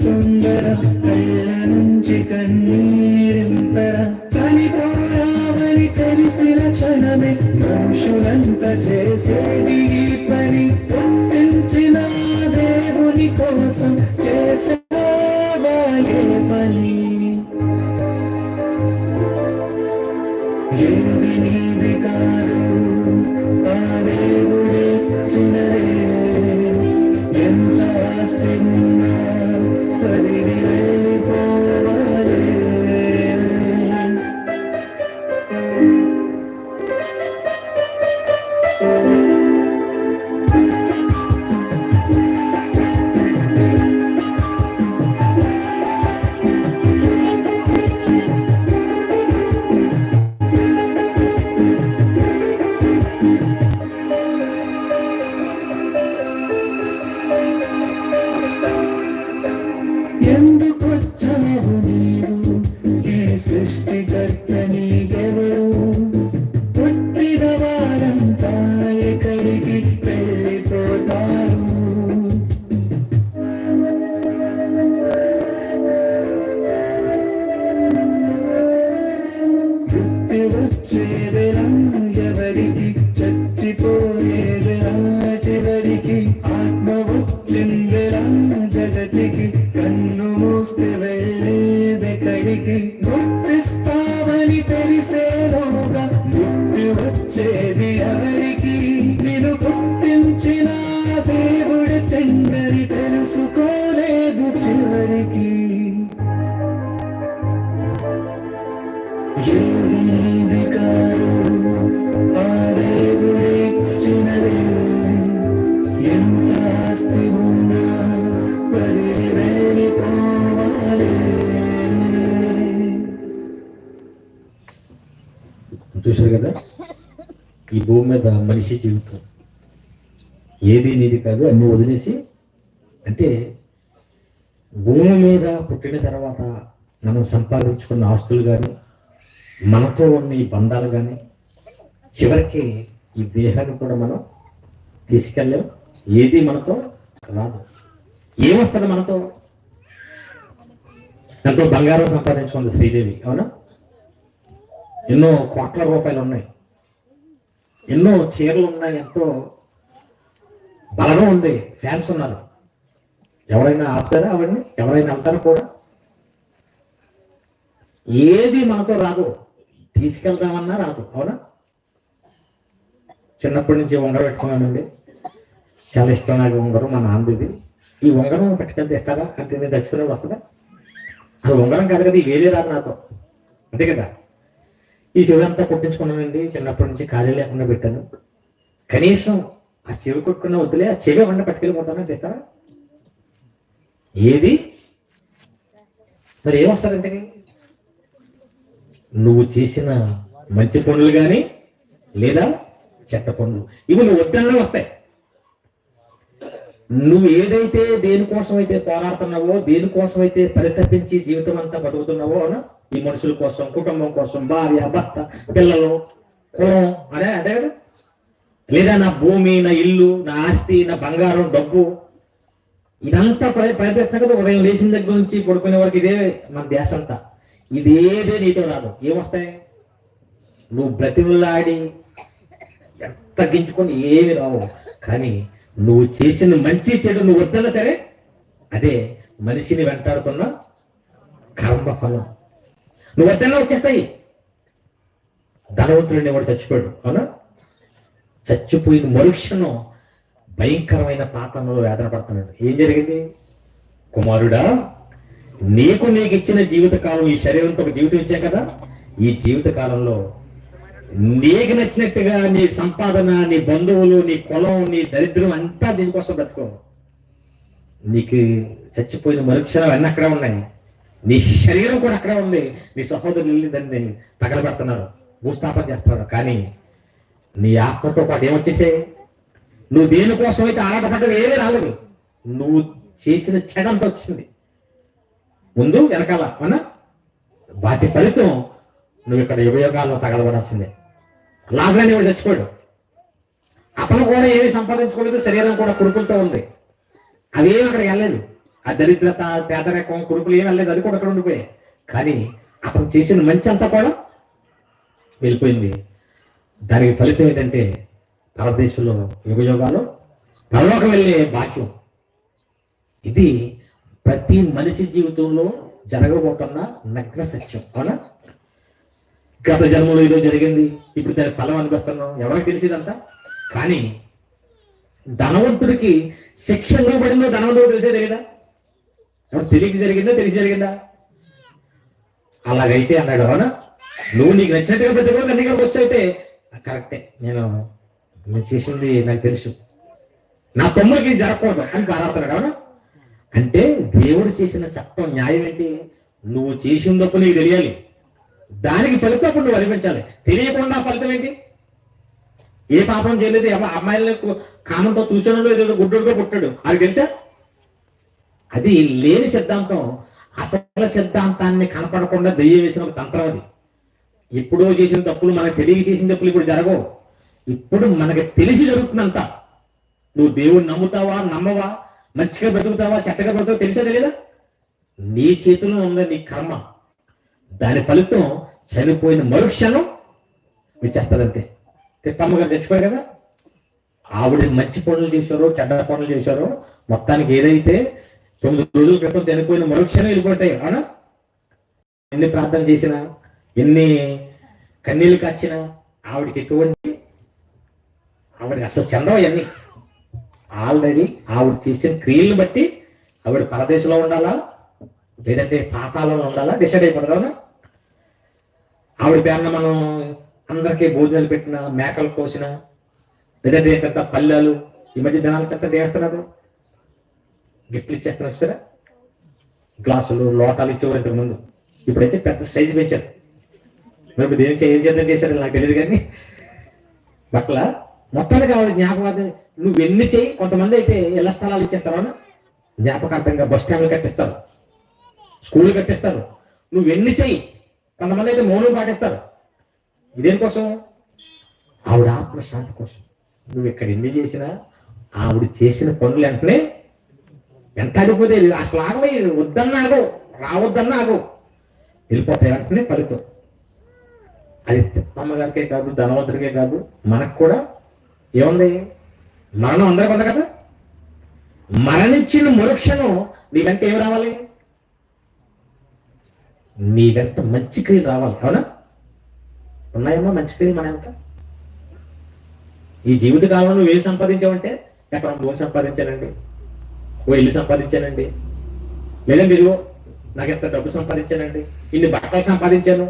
తొందర, కళ్ళ నుంచి కన్నీరింపర, చనిపోయావని తెలిసిన క్షణమే మనుషులంతా చేసేది ఈ పని, పుట్టించిన దేవుని కోసం చేసేవా ఏ పని? ఏది నీది కాదు, ఆ దేవుడే ఇచ్చినదే. ఎంత ఆస్తి ఉన్నా వదిలి వెళ్ళిపోవాలి. ఎందుకొచ్చావు నీవు, ఈ సృష్టికర్త నీకెవరు? పుట్టిన వారంతా ఎక్కడికి వెళ్ళిపోతారు. వృత్తి వచ్చేదిరా ఎవరికి, చచ్చిపోయేదిరా చివరికి, ఆత్మ వచ్చిందిరా జగతికి, కన్ను మూస్తే వెళ్ళేదెక్కడికి? గుర్తిస్తావని తెలిసేలోగా గుర్తి వచ్చేది ఎవరికి? నిన్ను పుట్టించిన దేవుడి తండ్రి తెలుసుకోలేదు చివరికి. ఏది కాదు, ఆ దేవుడే ఇచ్చినదే. ఎంత ఆస్తి ఉన్నా వదిలి వెళ్ళిపోవాలి. చూశారు కదా, ఈ భూమి మీద మనిషి జీవితం ఏది నీది కాదు, అన్ని వదిలేసి, అంటే భూమి మీద పుట్టిన తర్వాత మనం సంపాదించుకున్న ఆస్తులు కానీ, మనతో ఉన్న ఈ బంధాలు కానీ, చివరికి ఈ దేహాన్ని కూడా మనం తీసుకెళ్ళలేం. ఏది మనతో రాదు. ఏమొస్తుంది మనతో? ఎంతో బంగారం సంపాదించుకుంది శ్రీదేవి, అవునా? ఎన్నో కోట్ల రూపాయలు ఉన్నాయి, ఎన్నో చీరలు ఉన్నాయి, ఎంతో బలగం ఉంది, ఫ్యాన్స్ ఉన్నారు. ఎవరైనా ఆపుతారా అవన్నీ? ఎవరైనా అంటారా కూడా? ఏది మనతో రాదు, తీసుకెళ్తామన్నా రాదు, అవునా? చిన్నప్పటి నుంచి ఉంగరం పెట్టుకున్నానండి, చాలా ఇష్టం నాకు ఉంగరం, మా నాన్నది. ఈ ఉంగరం పెట్టుకెళ్తే ఇస్తారా అంటే నేను తెచ్చుకునే వస్తుందా? అది ఉంగరం కాదు కదా, ఈ వేరే రాదు నాతో, అంతే కదా. ఈ చెవి కుట్టించుకున్నానండి, చిన్నప్పటి నుంచి ఖాళీ లేకుండా పెట్టాను. కనీసం ఆ చెవి కొట్టుకున్న వద్దులే, ఆ చెవి వంట పట్టుకెళ్ళిపోతానని తెస్తారా? ఏది మరి ఏమొస్తారంటే, నువ్వు చేసిన మంచి పనులు కానీ లేదా చెత్త పనులు, ఇవి నువ్వు వద్దన్నా వస్తాయి. నువ్వు ఏదైతే దేనికోసం అయితే పోరాడుతున్నావో, దేనికోసం అయితే పరితపించి జీవితం అంతా బతుకుతున్నావో, అవునా, ఈ మనుషుల కోసం, కుటుంబం కోసం, భార్య, భర్త, పిల్లలు, కులం, అదే అదే కదా. లేదా నా భూమి, నా ఇల్లు, నా ఆస్తి, నా బంగారం, డబ్బు, ఇదంతా ప్రయత్నిస్తున్నా కదా. ఉదయం లేచిన దగ్గర నుంచి పడుకునే వరకు ఇదే మన దేశం అంతా. ఇదేదే నీతో రాదు. ఏమొస్తాయి? నువ్వు బ్రతిమలాడి ఎంత తగ్గించుకొని ఏమి రావు. కానీ నువ్వు చేసిన మంచి చెడు నువ్వు వద్దన్నా సరే, అదే మనిషిని వెంటాడుతున్న కర్మఫలం. నువ్వు వద్దన్నా వచ్చేస్తాయి. ధనవంతుడిని వాడు చచ్చిపోయాడు, అవునా? చచ్చిపోయిన మరుక్షణం భయంకరమైన పాతంలో వేదన పడుతున్నాడు. ఏం జరిగింది? కుమారుడా, నీకు ఇచ్చిన జీవితకాలం, ఈ శరీరంతో ఒక జీవితం ఇచ్చాం కదా, ఈ జీవిత కాలంలో నీకు నచ్చినట్టుగా నీ సంపాదన, నీ బంధువులు, నీ కులం, నీ దరిద్రం అంతా దీనికోసం బ్రతుకో. నీకు చచ్చిపోయిన మరుక్షణం అన్నీ అక్కడే ఉన్నాయి. నీ శరీరం కూడా అక్కడే ఉంది, నీ సహోదరులు దాన్ని తగలబెడుతున్నారు, భూస్థాపన చేస్తున్నారు. కానీ నీ ఆత్మతో పాటు ఏమొచ్చేసే, నువ్వు దేనికోసం అయితే ఆరాటపడ్డది ఏమీ రాలేదు, నువ్వు చేసిన చెడంత వచ్చింది ముందు వెనకాల మన వాటి ఫలితం నువ్వు ఇక్కడ యుగయుగాల్లో తగలబడాల్సిందే. లాభాన్ని వాడు చచ్చిపోయాడు, అతను కూడా ఏమి సంపాదించుకోలేదు, శరీరం కూడా కురుకులతో ఉంది, అవేమి అక్కడికి వెళ్ళలేదు. ఆ దరిద్రత, పేదరికం, కురుకులు ఏమి వెళ్ళలేదు, అది కూడా అక్కడ ఉండిపోయాయి. కానీ అతను చేసిన మంచి అంతా కూడా వెళ్ళిపోయింది. దానికి ఫలితం ఏంటంటే భారతదేశంలో యుగయుగాలు పరలోకం వెళ్ళే భాగ్యం. ఇది ప్రతి మనిషి జీవితంలో జరగబోతున్న నగ్న సత్యం. అవునా? గత జన్మలో ఏదో జరిగింది, ఇప్పుడు దాని ఫలం అనిపిస్తున్నాం, ఎవరికి తెలిసేదంతా. కానీ ధనవంతుడికి శిక్ష ఇవ్వబడిందో ధనవంతుడు తెలిసేదే కదా, ఎవరు తెలియక జరిగిందా తెలిసి జరిగిందా? అలాగైతే అన్నాడు. అవునా? నువ్వు నీకు నచ్చినట్టుగా ప్రతి ఒక్కరు అన్ని వస్తూ అయితే కరెక్టే, నేను చేసింది నాకు తెలుసు, నా తమ్ముడికి జరగకూడదు అని బాధపడుతున్నాడు. అవునా? అంటే దేవుడు చేసిన చట్టం న్యాయం ఏంటి? నువ్వు చేసిన తప్పు నీకు తెలియాలి, దానికి ఫలితం నువ్వు అనిపించాలి. తెలియకుండా ఫలితం ఏంటి? ఏ పాపం చేయలేదు, అమ్మాయిలను కామంతో చూసాను, ఏదో గుడ్డుగా పుట్టాడు, అది తెలుసా? అది లేని సిద్ధాంతం. అసలు సిద్ధాంతాన్ని కనపడకుండా దెయ్యం వేసిన ఒక తంత్రం అది. ఎప్పుడో చేసిన తప్పులు మనకు తెలియక చేసిన తప్పులు ఇప్పుడు జరగవు, ఇప్పుడు మనకి తెలిసి జరుగుతుందంత. నువ్వు దేవుడిని నమ్ముతావా నమ్మవా, మంచిగా బ్రతుకుతావా చెత్తగా బ్రతుకుతావా తెలిసే తెలియదా? నీ చేతిలో ఉంది నీ కర్మ. దాని ఫలితం చనిపోయిన మరుక్షణం విచ్చేస్తారంతే. తిప్పమ్మ గారు చచ్చిపోయారు కదా, ఆవిడ మంచి పనులు చేశారో చెడ్డ పనులు చేశారో మొత్తానికి ఏదైతే 9 రోజుల క్రితం చనిపోయిన మరుక్షణం వెళ్ళిపోతాయి. అవునా? ఎన్ని ప్రార్థన చేసినా, ఎన్ని కన్నీళ్ళు కాచినా ఆవిడకి ఎటువంటి, ఆవిడకి అసలు చెందవన్నీ. ఆల్రెడీ ఆవిడ చేసిన క్రియలను బట్టి ఆవిడ పరదేశంలో ఉండాలా లేదంటే పాతాళంలో ఉండాలా డిసైడ్ అయిపోతారు. అవునా? ఆవిడ పేరున మనం అందరికీ భోజనాలు పెట్టిన, మేకలు కోసిన, లేదంటే పెద్ద పల్లెలు, ఈ మధ్య దినాలు పెద్ద చేస్తున్నారు, గిఫ్ట్లు ఇచ్చేస్తున్నారు సరే, గ్లాసులు లోటాలు ఇచ్చేవారు ఇంతకు ముందు. ఇప్పుడైతే పెద్ద సైజు పెంచారు. మరి దేనికి ఏం చేద్దాం చేశారు నాకు తెలియదు, కానీ బట్ల మొత్తానికి ఆవిడ జ్ఞాపకం. నువ్వు ఎన్ని చేయి, కొంతమంది అయితే ఇళ్ల స్థలాలు ఇచ్చేస్తావు, జ్ఞాపకార్థంగా బస్ స్టాండ్లు కట్టిస్తారు, స్కూళ్ళు కట్టిస్తారు. నువ్వు ఎన్ని చెయ్యి, కొంతమంది అయితే మౌనం పాటిస్తారు. ఇదేనికోసం? ఆవిడ ఆత్మశాంతి కోసం. నువ్వు ఇక్కడ ఎన్ని చేసినా ఆవిడ చేసిన పనులు వెంటనే వెంటాడిపోతే అసలు ఆగమై, వద్దన్నాగో రావద్దన్నాగో వెళ్ళిపోతాయి వెంటనే ఫలితం. అది తిప్పమ్మ గారికే కాదు, ధనవంతుడికే కాదు, మనకు కూడా ఏముంది, మరణం అందరికీ ఉంది కదా. మరణించిన మరుక్షణం నీ వెంట ఏమి రావాలి? నీ వెంట మంచి క్రియలు రావాలి. అవునా? ఉన్నాయమ్మా మంచి క్రియలు మన వెంట? ఈ జీవిత కాలంలో నువ్వు ఏం సంపాదించావంటే, ఎక్కడ భూమి సంపాదించానండి, ఓ ఇల్లు సంపాదించానండి, లేదండి ఇదిగో నాకు ఎంత డబ్బు సంపాదించానండి, ఇన్ని బట్టలు సంపాదించాను,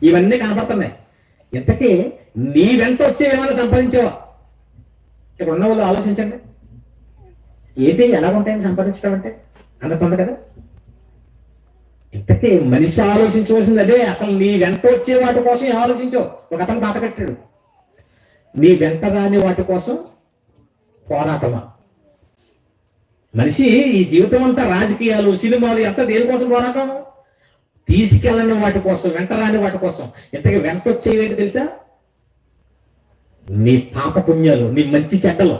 ఇవన్నీ కనపడుతున్నాయి. ఇంతకీ నీ వెంట వచ్చే ఏమైనా సంపాదించావా? ఇక్కడ ఉన్న వాళ్ళు ఆలోచించండి, ఏంటి ఎలా ఉంటాయని సంపాదించడం అంటే అందుతుంది కదా. ఇంతకీ మనిషి ఆలోచించవలసింది అదే. అసలు నీ వెంట వచ్చే వాటి కోసం ఆలోచించవు. ఒక అతను పాట కట్టాడు, నీ వెంట రాని వాటి కోసం పోరాటమా. మనిషి ఈ జీవితం అంతా రాజకీయాలు, సినిమాలు అంతా దేనికోసం పోరాటం? తీసుకెళ్ళని వాటి కోసం, వెంట రాని వాటి కోసం. ఇంతకీ వెంట వచ్చేవేంటి తెలుసా? నీ పాప పుణ్యాలు, నీ మంచి చెడ్డలు.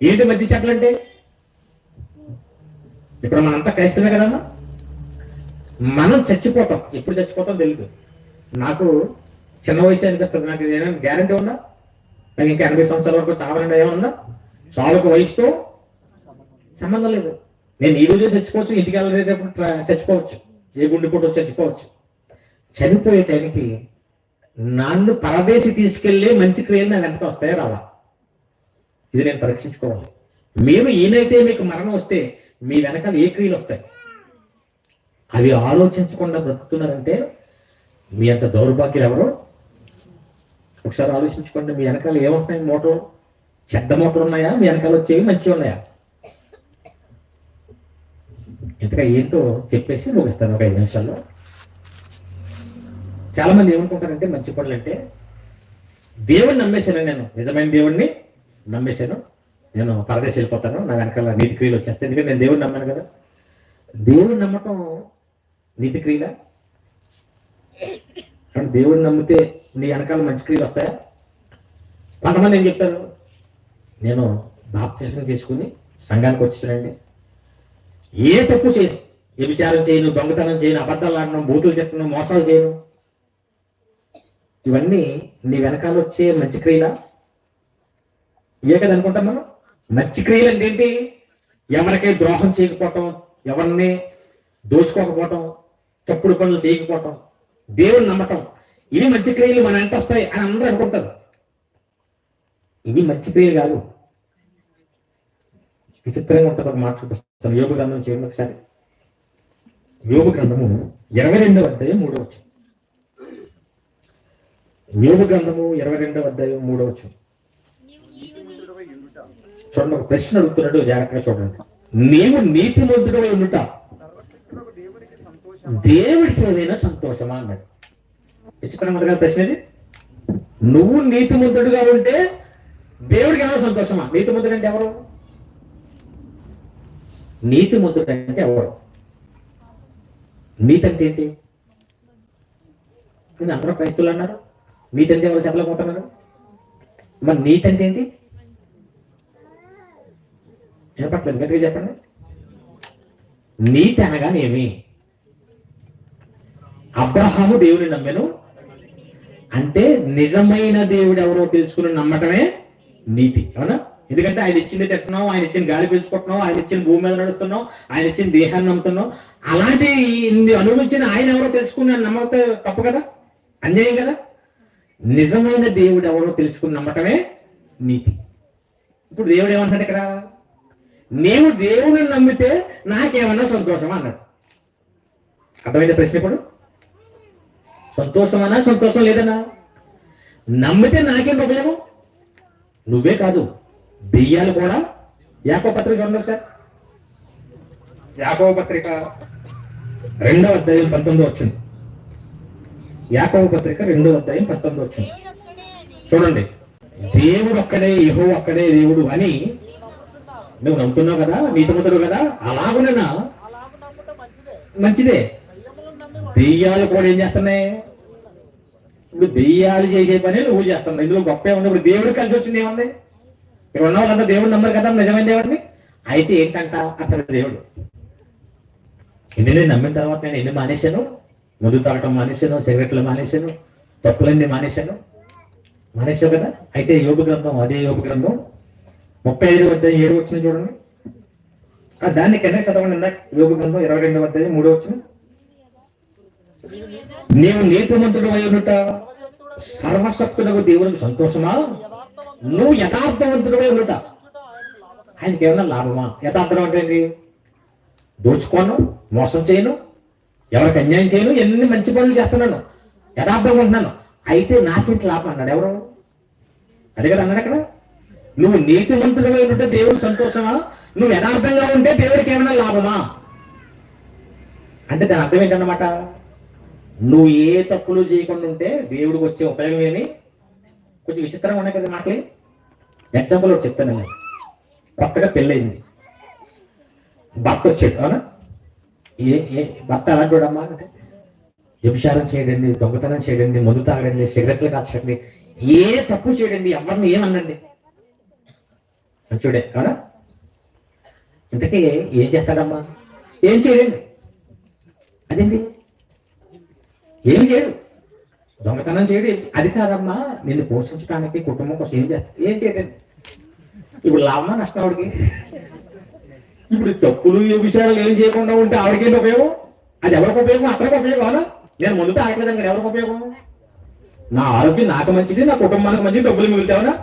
ఏంటి మంచి చెడ్డలు అంటే? ఇప్పుడు మనంతా క్రైస్తవే కదమ్మా. మనం చచ్చిపోతాం, ఎప్పుడు చచ్చిపోతాం తెలియదు. నాకు చిన్న వయసు అనిపిస్తుంది, నాకు ఏమైనా గ్యారంటీ ఉందా? నాకు ఇంకా 80 సంవత్సరాల వరకు చావాలంటే ఏమన్నా? చావుకు వయసుతో సంబంధం లేదు. నేను ఈ రోజే చచ్చిపోవచ్చు, ఇంటికి వెళ్ళేటప్పుడు చచ్చిపోవచ్చు, ఏ గుండెపోటు చచ్చిపోవచ్చు. చనిపోయే టైంకి నన్ను పరదేశి తీసుకెళ్లే మంచి క్రియలు నా వెంట వస్తాయో రావా? ఇది నేను పరీక్షించుకోవాలి. మీరు ఈయనైతే మీకు మరణం వస్తే మీ వెనకాల ఏ క్రియలు వస్తాయి? అవి ఆలోచించకుండా బ్రతుకుతున్నారంటే మీ అంత దౌర్భాగ్యులు ఎవరో ఒకసారి ఆలోచించుకోండి. మీ వెనకాల ఏముంటున్నాయి? మూటలు, చెడ్డ మూటలు ఉన్నాయా? మీ వెనకాల వచ్చేవి మంచివి ఉన్నాయా? ఇంతగా ఏంటో చెప్పేసి ముగిస్తాను ఒక 5 నిమిషాల్లో. చాలా మంది ఏమనుకుంటారంటే మంచి పనులు అంటే దేవుడిని నమ్మేశాను, నేను నిజమైన దేవుడిని నమ్మేశాను, నేను పరదేశం వెళ్ళిపోతాను, నా వెనకాల నీతి క్రియలు వచ్చేస్తాయి, ఎందుకంటే నేను దేవుడిని నమ్మాను కదా. దేవుడిని నమ్మటం నీతి క్రియలా? అంటే దేవుడిని నమ్మితే నీ వెనకాల మంచి క్రియలు వస్తాయా? కొంతమంది ఏం చెప్తారు, నేను బాప్తిస్మం చేసుకుని సంఘానికి వచ్చేసానండి, ఏ తప్పు చేయను, ఏ విచారం చేయను, దొంగతనం చేయను, అబద్ధాలు ఆడను, బూతులు చెప్పను, మోసాలు చేయను. ఇవన్నీ నీ వెనకాల వచ్చే మంచి క్రియలా? ఇవే కదా అనుకుంటాం మనం. మంచి క్రియలు అంటే ఏంటి? ఎవరికై ద్రోహం చేయకపోవటం, ఎవరిని దోచుకోకపోవటం, తప్పుడు పనులు చేయకపోవటం, దేవుని నమ్మటం, ఇవి మంచి క్రియలు మన వెంట వస్తాయి అని అందరూ అనుకుంటారు. ఇవి మంచి క్రియలు కాదు. విచిత్రంగా ఉంటుంది. ఒక మాట చూపిస్తాను. యోగ గ్రంథం చేయండి ఒకసారి. యోగ గ్రంథము 22వ అధ్యాయం 3వ వచనం. యోగ గ్రంథము 22వ అధ్యాయం 3వ వచనం. చూడండి, ఒక ప్రశ్న అడుగుతున్నాడు, జాగ్రత్తగా చూడండి. నీవు నీతిమంతుడవై ఉండుట దేవుడికి ఏదైనా సంతోషమా అన్నాడు. విచిత్రంగా ఉంటుంది కదా ప్రశ్న ఇది. నువ్వు నీతిమంతుడుగా ఉంటే దేవుడికి ఏమైనా సంతోషమా? నీతిమంతుడు అంటే ఎవరు? నీతిమంతుడు అంటే ఎవరు? నీతి అంటే ఏంటి? నేను అందరూ క్రైస్తవులు అన్నారు, నీతి అంటే ఎవరు చెప్పలేకపోతున్నారు. మరి నీతి అంటే ఏంటి? చెప్పట్లేదు, గట్టిగా చెప్పండి. నీతి అనగానేమి? అబ్రహాము దేవుని నమ్మెను అంటే నిజమైన దేవుడు ఎవరో తెలుసుకుని నమ్మటమే నీతి, అవునా? ఎందుకంటే ఆయన ఇచ్చింది తింటున్నాం, ఆయన ఇచ్చిన గాలి పీల్చుకుంటున్నాం, ఆయన ఇచ్చిన భూమి మీద నడుస్తున్నాం, ఆయన ఇచ్చిన దేహాన్ని నమ్ముతున్నాం. అలాంటి అనుభవించిన ఆయన ఎవరో తెలుసుకుని నమ్మతే తప్పు కదా, అన్యాయం కదా. నిజమైన దేవుడు ఎవరో తెలుసుకుని నమ్మటమే నీతి. ఇప్పుడు దేవుడు ఏమంటాడు ఇక్కడ? నేను దేవుని నమ్మితే నాకేమన్నా సంతోషమా అన్నాడు. అర్థమైంది ప్రశ్న? ఇప్పుడు సంతోషమన్నా సంతోషం లేదన్నా? నమ్మితే నాకేం ఉపయోగం? నువ్వే కాదు, దెయ్యాలు కూడా. యాకోబు పత్రిక చూడండి ఒకసారి. యాకోబు పత్రిక 2వ అధ్యాయం 19వ వచనం. యాకోబు పత్రిక 2వ అధ్యాయం 19వ వచనం చూడండి. దేవుడు ఒక్కడే, యెహోవా ఒక్కడే దేవుడు అని నువ్వు నమ్ముతున్నావు కదా, నీతిమంతుడు కదా, అలాగునేనా? మంచిదే. దెయ్యాలు కూడా ఏం చేస్తున్నాయి? ఇప్పుడు దెయ్యాలు చేసే పని నువ్వు చేస్తున్నావు. ఇందులో గొప్ప ఉంది. ఇప్పుడు దేవుడు కలిసి వచ్చింది ఏముంది? ఇక్కడ ఉన్న వాళ్ళంతా దేవుడు నమ్మరు కదా, నిజమైన దేవుడిని. అయితే ఏంటంట అక్కడ దేవుడు, నేను నమ్మిన తర్వాత నేను ఎన్ని మానేశాను? ముందు తాగటం మానేశాను, సిగరెట్లు మానేశాను, తప్పులన్నీ మానేశాను కదా. అయితే యోగ గ్రంథం, అదే యోగ గ్రంథం 35వ అధ్యాయం 7వ వచనం చూడండి. దాన్ని కింద చదవండి. ఇందాక యోగ గ్రంథం 22వ అధ్యాయం 3వ వచనం. నీవు నీతిమంతుడు అయి ఉండుట సర్వశక్తులకు దేవునికి సంతోషమా? నువ్వు యథార్థవంతుడు అయి ఉండుట ఆయనకి ఏమన్నా లాభమా? యథార్థం అంటే ఏంటి? దోచుకోను, మోసం చేయను, ఎవరికి అన్యాయం చేయను, ఎన్ని మంచి పనులు చేస్తున్నాను, యథార్థంగా ఉంటున్నాను, అయితే నాకేంటి లాభం అన్నాడు. ఎవరు? అదే కదా అన్నాడు అక్కడ. నువ్వు నీతిమంతుడుగా ఉంటే దేవుడికి సంతోషమా? నువ్వు యథార్థంగా ఉంటే దేవుడికి ఏమైనా లాభమా అంటే దాని అర్థం ఏంటన్నమాట? నువ్వు ఏ తప్పులు చేయకుండా ఉంటే దేవుడికి వచ్చే ఉపయోగం ఏమి? కొంచెం విచిత్రంగా ఉన్నాయి కదా మాటలు. ఎగ్జాంపుల్ ఒకటి చెప్తాను. నేను కొత్తగా పెళ్ళయింది, భర్త వచ్చాడు, అవునా? భర్త ఎలా చూడమ్మా అంటే వ్యభిచారం చేయడండి, దొంగతనం చేయడండి, మందు తాగడండి, సిగరెట్లు కాల్చండి, ఏ తప్పు చేయడండి, ఎవరిని ఏమనండి, మంచోడే, అవునా? ఇంతకీ ఏం చేస్తాడమ్మా? ఏం చేయడండి. అదేంటి? ఏమి చేయడు, దొంగతనం చేయడు. అది కాదమ్మా, నిన్ను పోషించడానికి కుటుంబం కోసం ఏం చేస్తాడు? ఏం చేయడండి. ఇప్పుడు లాభమా నష్టం ఆవిడికి? ఇప్పుడు తప్పులు ఏ విషయాలు ఏం చేయకుండా ఉంటే ఆవిడకేంటి ఉపయోగం? అది ఎవరికి ఉపయోగం? అక్కడికి ఉపయోగం, అవునా? నేను ముందు తాగట్లేదని కదా, ఎవరికి ఉపయోగం? నా ఆరోగ్యం నాకు మంచిది, నా కుటుంబానికి మంచిది, డబ్బులు మిగులుతావునా?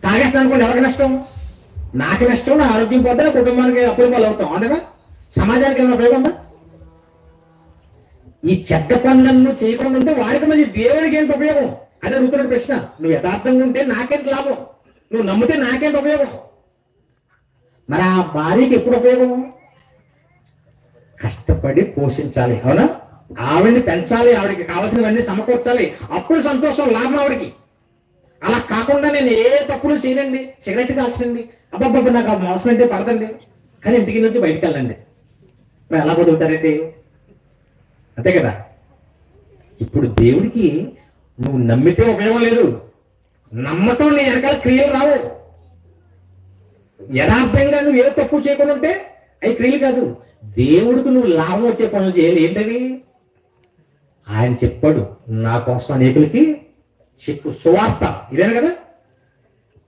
తాగేస్తాను అనుకోండి, ఎవరికి నష్టం? నాకు నష్టం, నా ఆరోగ్యం పోతే నా కుటుంబానికి అప్పులు పాలు అవుతాం, అవునా? సమాజానికి ఏమైనా ఉపయోగం ఉందా? ఈ చెడ్డ పనులను చేయకుండా ఉంటే వారికి మంచి, దేవుడికి ఏంటి ఉపయోగం? అదే అడుగుతున్న ప్రశ్న. నువ్వు యథార్థంగా ఉంటే నాకేంటి లాభం? నువ్వు నమ్మితే నాకేంటి ఉపయోగం? మరి ఆ భార్యకి ఎప్పుడు ఉపయోగం? కష్టపడి పోషించాలి, అవునా? ఆవిడ్ని పెంచాలి, ఆవిడకి కావాల్సినవన్నీ సమకూర్చాలి, అప్పుడు సంతోషం, లాభం ఆవిడకి. అలా కాకుండా నేను ఏ తప్పులు చేయనండి, సిగరెట్ కాల్చండి, అబ్బాబ్బా నాకు ఆ మోసం అంటే పడదండి, కానీ ఇంటికి నుంచి బయటకు వెళ్ళండి, మరి ఎలా బతుకుతారండి? అంతే కదా. ఇప్పుడు దేవుడికి నువ్వు నమ్మితే ఉపయోగం లేదు, నమ్మటం నీ వెనకాల క్రియలు రావు. యథార్థంగా నువ్వు ఏ తప్పు చేయకుండా ఉంటే అవి క్రియలు కాదు. దేవుడికి నువ్వు లాభం వచ్చే పనులు చేయాలి. ఏంటవి? ఆయన చెప్పాడు, నా కోసం అనేకులకి చెప్పు, సువార్త. ఇదేనా కదా,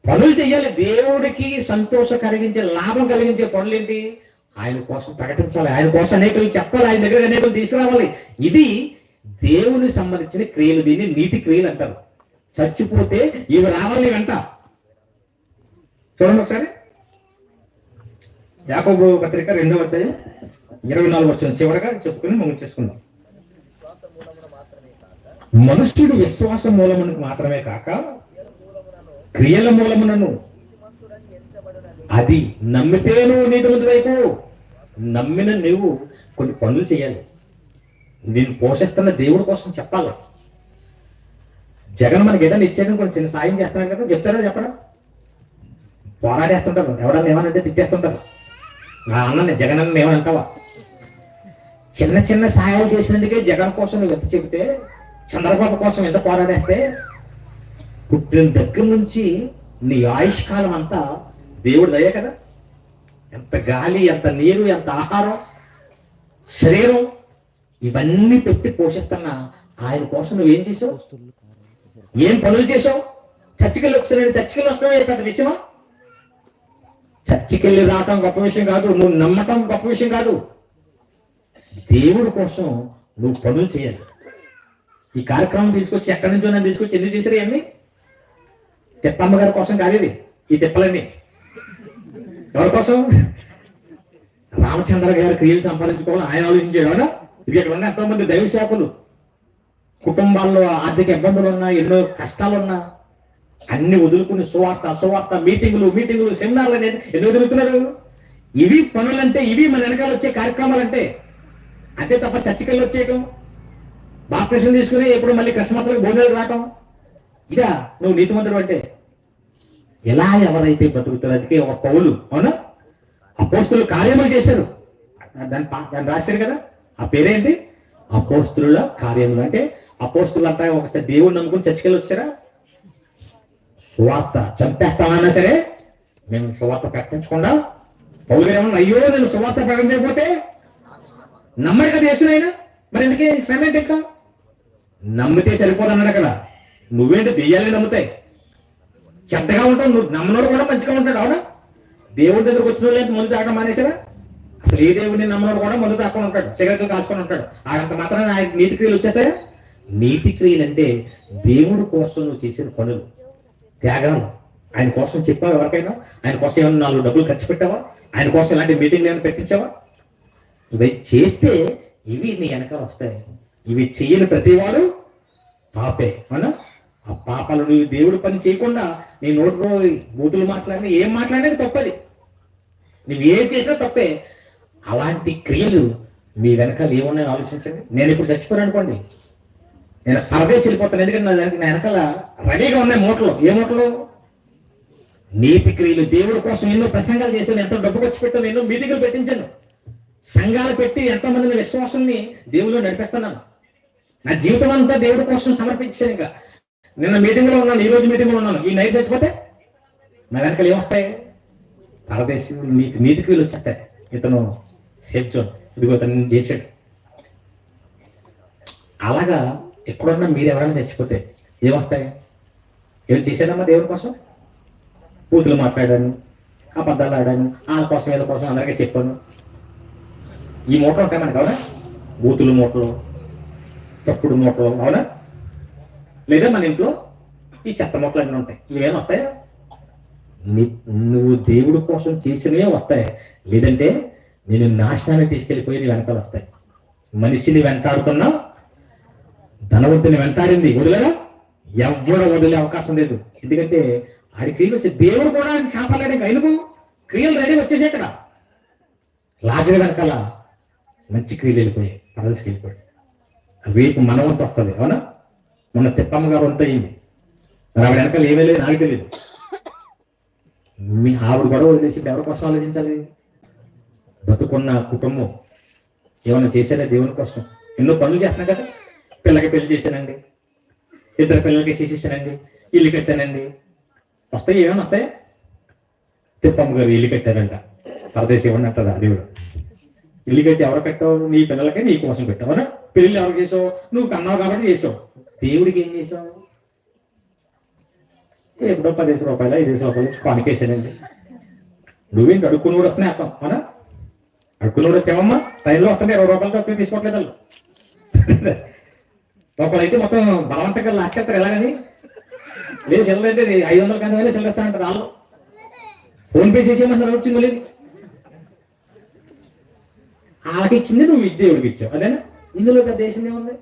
పనులు చెయ్యాలి. దేవుడికి సంతోషం కలిగించే, లాభం కలిగించే పనులు ఏంటి? ఆయన కోసం ప్రకటించాలి, ఆయన కోసం అనేకులు చెప్పాలి, ఆయన దగ్గర అనేకులు తీసుకురావాలి. ఇది దేవునికి సంబంధించిన క్రియలు. దీన్ని నీతి క్రియలు అంటారు. చచ్చిపోతే ఇవి రావాలి వెంట. చూడండి ఒకసారి యాకోబు పత్రిక 2వ అధ్యాయం 24 వచ్చిన చివరగా చెప్పుకుని ముగించేసుకుందాం. మనుష్యుడు విశ్వాస మూలమునకు మాత్రమే కాక క్రియల మూలమునను, అది నమ్మితే నువ్వు నీతిమంతుడు వైపు, నమ్మిన నువ్వు కొన్ని పనులు చేయాలి. నేను పోషిస్తున్న దేవుడి కోసం చెప్పాలి. జగన్ మనకి ఏదైనా ఇచ్చేయడం కొంచెం చిన్న సాయం చేస్తున్నాడు కదా, చెప్తారా చెప్పడం? పోరాడేస్తుంటారు, ఎవడన్నా ఏమనంటే తిట్టేస్తుంటారు. నా అన్న జగన్ అన్న ఏమంటావా? చిన్న చిన్న సహాయాలు చేసినందుకే జగన్ కోసం నువ్వు ఎంత చెబితే, చంద్రబాబు కోసం ఎంత పోరాడేస్తే, పుట్టిన దగ్గర నుంచి నీ ఆయుష్కాలం అంతా దేవుడి దయే కదా. ఎంత గాలి, ఎంత నీరు, ఎంత ఆహారం, శరీరం, ఇవన్నీ పెట్టి పోషిస్తున్న ఆయన కోసం నువ్వేం చేసావు? ఏం పనులు చేసావు? చర్చికెళ్ళి వస్తున్నాడు, చర్చికెళ్ళి వస్తున్నావు పెద్ద విషయమా? చర్చికెళ్ళి రావటం గొప్ప విషయం కాదు, నువ్వు నమ్మటం గొప్ప విషయం కాదు. దేవుడి కోసం నువ్వు పనులు చేయాలి. ఈ కార్యక్రమం తీసుకొచ్చి ఎక్కడి నుంచో నన్ను తీసుకొచ్చి ఎందుకు చేశారు? ఇవన్నీ తిప్పమ్మ గారి కోసం కాదు. ఇది ఈ తిప్పలన్నీ ఎవరి కోసం? రామచంద్ర గారి క్రియలు సంపాదించుకోవాలని ఆయన ఆలోచించాడు. అవునా? ఇది ఇక్కడ ఉన్న ఎంతో మంది దైవ సేవకులు, కుటుంబాల్లో ఆర్థిక ఇబ్బందులు ఉన్నా, ఎన్నో కష్టాలున్నా అన్ని వదులుకుని సువార్త మీటింగులు సెమినార్లు అనేది ఎన్నో తిరుగుతున్నారు. ఇవి పనులంటే, ఇవి మన వెనకాల వచ్చే కార్యక్రమాలంటే. అంతే తప్ప చర్చికెళ్ళి వచ్చేయటం, బాప్టిజం తీసుకుని ఎప్పుడు మళ్ళీ క్రిస్మస్లకు భోజనాలు రావటం, ఇదా నువ్వు నీతిమంతుడు అంటే? ఎలా ఎవరైతే బతుకుతారో, అందుకే ఒక పౌలు, అవునా, అపోస్తులు కార్యములు చేశారు. దాన్ని రాశారు కదా, ఆ పేరేంటి? అపోస్తుల కార్యములు. అంటే అపోస్తులు అంతా ఒకసారి దేవుడు నమ్ముకుని చర్చికెళ్ళి వచ్చారా? సువార్త చంపేస్తామన్నా సరే మేము సువార్త ప్రకటించకుండా, పౌలు గారు ఏమన్నా, అయ్యో నేను సువార్త ప్రకటించకపోతే నమ్మడు కదా యేసునైనా, మరి ఎందుకే శ్రమ ఏంటి? ఇంకా నమ్మితే సరిపోదు అన్నాడు అక్కడ. నువ్వేంటి దెయ్యాలే నమ్ముతాయి, చెడ్డగా ఉంటావు, నువ్వు నమ్మనోడు కూడా మంచిగా ఉంటాడు. అవునా? దేవుడి దగ్గరకు వచ్చిన వాళ్ళు మందు తాగడం మానేశారా? అసలు ఏ దేవుడిని నమ్మనోడు కూడా మందు తాకుండా ఉంటాడు, సిగరెట్లు కాల్చుకొని ఉంటాడు. ఆడంత మాత్రం ఆయన నీతి క్రియలు వచ్చేస్తాయా? నీతి క్రియలు అంటే దేవుడి కోసం నువ్వు చేసిన పనులు, త్యాగాలు. ఆయన కోసం చెప్పావా ఎవరికైనా? ఆయన కోసం ఏమైనా 4 డబ్బులు ఖర్చు పెట్టావా? ఆయన కోసం ఇలాంటి మీటింగ్లు ఏమైనా పెట్టించావా? ఇవి చేస్తే ఇవి నీ వెనకాల వస్తాయి. ఇవి చెయ్యని ప్రతివాడు పాపే. అవునా? ఆ పాపాలు నువ్వు దేవుడి పని చేయకుండా నీ నోటిలో బూతులు మాట్లాడినా, ఏం మాట్లాడేది తప్పది. నువ్వు ఏం చేసినా తప్పే. అలాంటి క్రియలు మీ వెనకాల ఏమున్నాయో ఆలోచించండి. నేను ఇప్పుడు చచ్చిపోయాను అనుకోండి, నేను పరదేశ్ వెళ్ళిపోతాను. ఎందుకంటే నా వెనకాల రెడీగా ఉన్నాయి మూటలు. ఏ మూటలు? నీతి క్రియలు. దేవుడి కోసం ఎన్నో ప్రసంగాలు చేశాను, ఎంతో డబ్బు ఖర్చు పెట్టాను, ఎన్నో మీటింగులు పెట్టించాను, సంఘాలు పెట్టి ఎంతో మందిని విశ్వాసాన్ని దేవుళ్ళు నడిపిస్తున్నాను. నా జీవితం అంతా దేవుడి కోసం సమర్పించాను. ఇంకా నిన్న మీటింగ్లో ఉన్నాను, ఈ రోజు మీటింగ్లో ఉన్నాను. ఈ నైట్ చచ్చిపోతే నా వెనకాల ఏమొస్తాయి? పరదేశం నీతి క్రియలు వచ్చేస్తాయి. ఇతను సేఫ్ జోన్, ఇదిగో ఇతను చేశాడు. అలాగా ఎక్కడున్నా మీరు ఎవరైనా చచ్చిపోతే ఏమొస్తాయి? ఏం చేశానమ్మా దేవుడి కోసం? పూతులు మాట్లాడాను, అబద్ధాలు ఆడాను, వాళ్ళ కోసం వీళ్ళ కోసం అందరికీ చెప్పాను. ఈ మూటలు ఉంటాయి మనకి. అవునా? బూతులు మూటలు, తప్పుడు మూటలు. అవునా? లేదా మన ఇంట్లో ఈ చెత్త మూటలు అన్నీ ఉంటాయి. ఇవేం వస్తాయా? నువ్వు దేవుడి కోసం చేసినవే వస్తాయి. లేదంటే నేను నాశనాన్ని తీసుకెళ్ళిపోయి నీ వెనకాల వస్తాయి. మనిషిని వెంటాడుతున్నా, ధనవంతుని వెంటాడింది, వదిలేరా? ఎవ్వరు వదిలే అవకాశం లేదు. ఎందుకంటే ఆడి క్రియలు వచ్చే దేవుడు కూడా ఆయన కాపాడలేడు. ఆయనకు క్రియలు రెడీ వచ్చేసి అక్కడ లాజర్ వెనకాల మంచి క్రియలు వెళ్ళిపోయాయి, పరదశకి వెళ్ళిపోయాడు. రేపు మన వంతు వస్తుంది. అవునా? మొన్న తిప్పమ్మ గారు వంత అయింది. మరి ఆవిడ వెనకాల ఏమీ లేదు, నాకు తెలియదు. మీ ఆవిడ గొడవ వదిలేసి ఎవరి కోసం ఆలోచించాలి? బతుకున్న కుటుంబం ఏమైనా చేశారా దేవుని కోసం? ఎన్నో పనులు చేస్తున్నాం కదా. పిల్లకి పెళ్లి చేశానండి, 2 పిల్లలకి చేసేసానండి, ఇల్లు కట్టానండి. వస్తాయి, ఏమైనా వస్తాయి? తిప్పమ్మ గారు ఇల్లు కట్టారంట, పరదేశం ఇవ్వండి అంటారా దేవుడు. ఇల్లు కట్టి ఎవరు కట్టావు? నీ పిల్లలకే నీ కోసం పెట్టావు. అవునా? పెళ్లి ఎవరు చేసావు? నువ్వు కన్నావు కాబట్టి చేసావు. దేవుడికి ఏం చేసావు? ఎప్పుడో 10 రూపాయలు 5 రూపాయలు కానికేసానండి. నువ్వేంటి అడుక్కుని కూడా వస్తున్నాయి అర్థం. అవునా? అడుక్కుని కూడా వచ్చావమ్మా, ట్రైన్లో వస్తుంది 20 రూపాయలతో వస్తుంది, తీసుకోవట్లేదు వాళ్ళు. ఒకళ్ళైతే మొత్తం బలవంతంగా లాక్కెళ్తారు. ఎలాగని లేదు, చిల్లరైతే 500 కానీ వెళ్ళి చిల్లరేస్తానంటారు వాళ్ళు. ఫోన్పే చేసేయమంటారు, వచ్చింది మళ్ళీ వాళ్ళకి ఇచ్చింది నువ్వు దేవుడికి ఇచ్చావు. అదేనా? ఇందులో దేశం ఏముంది?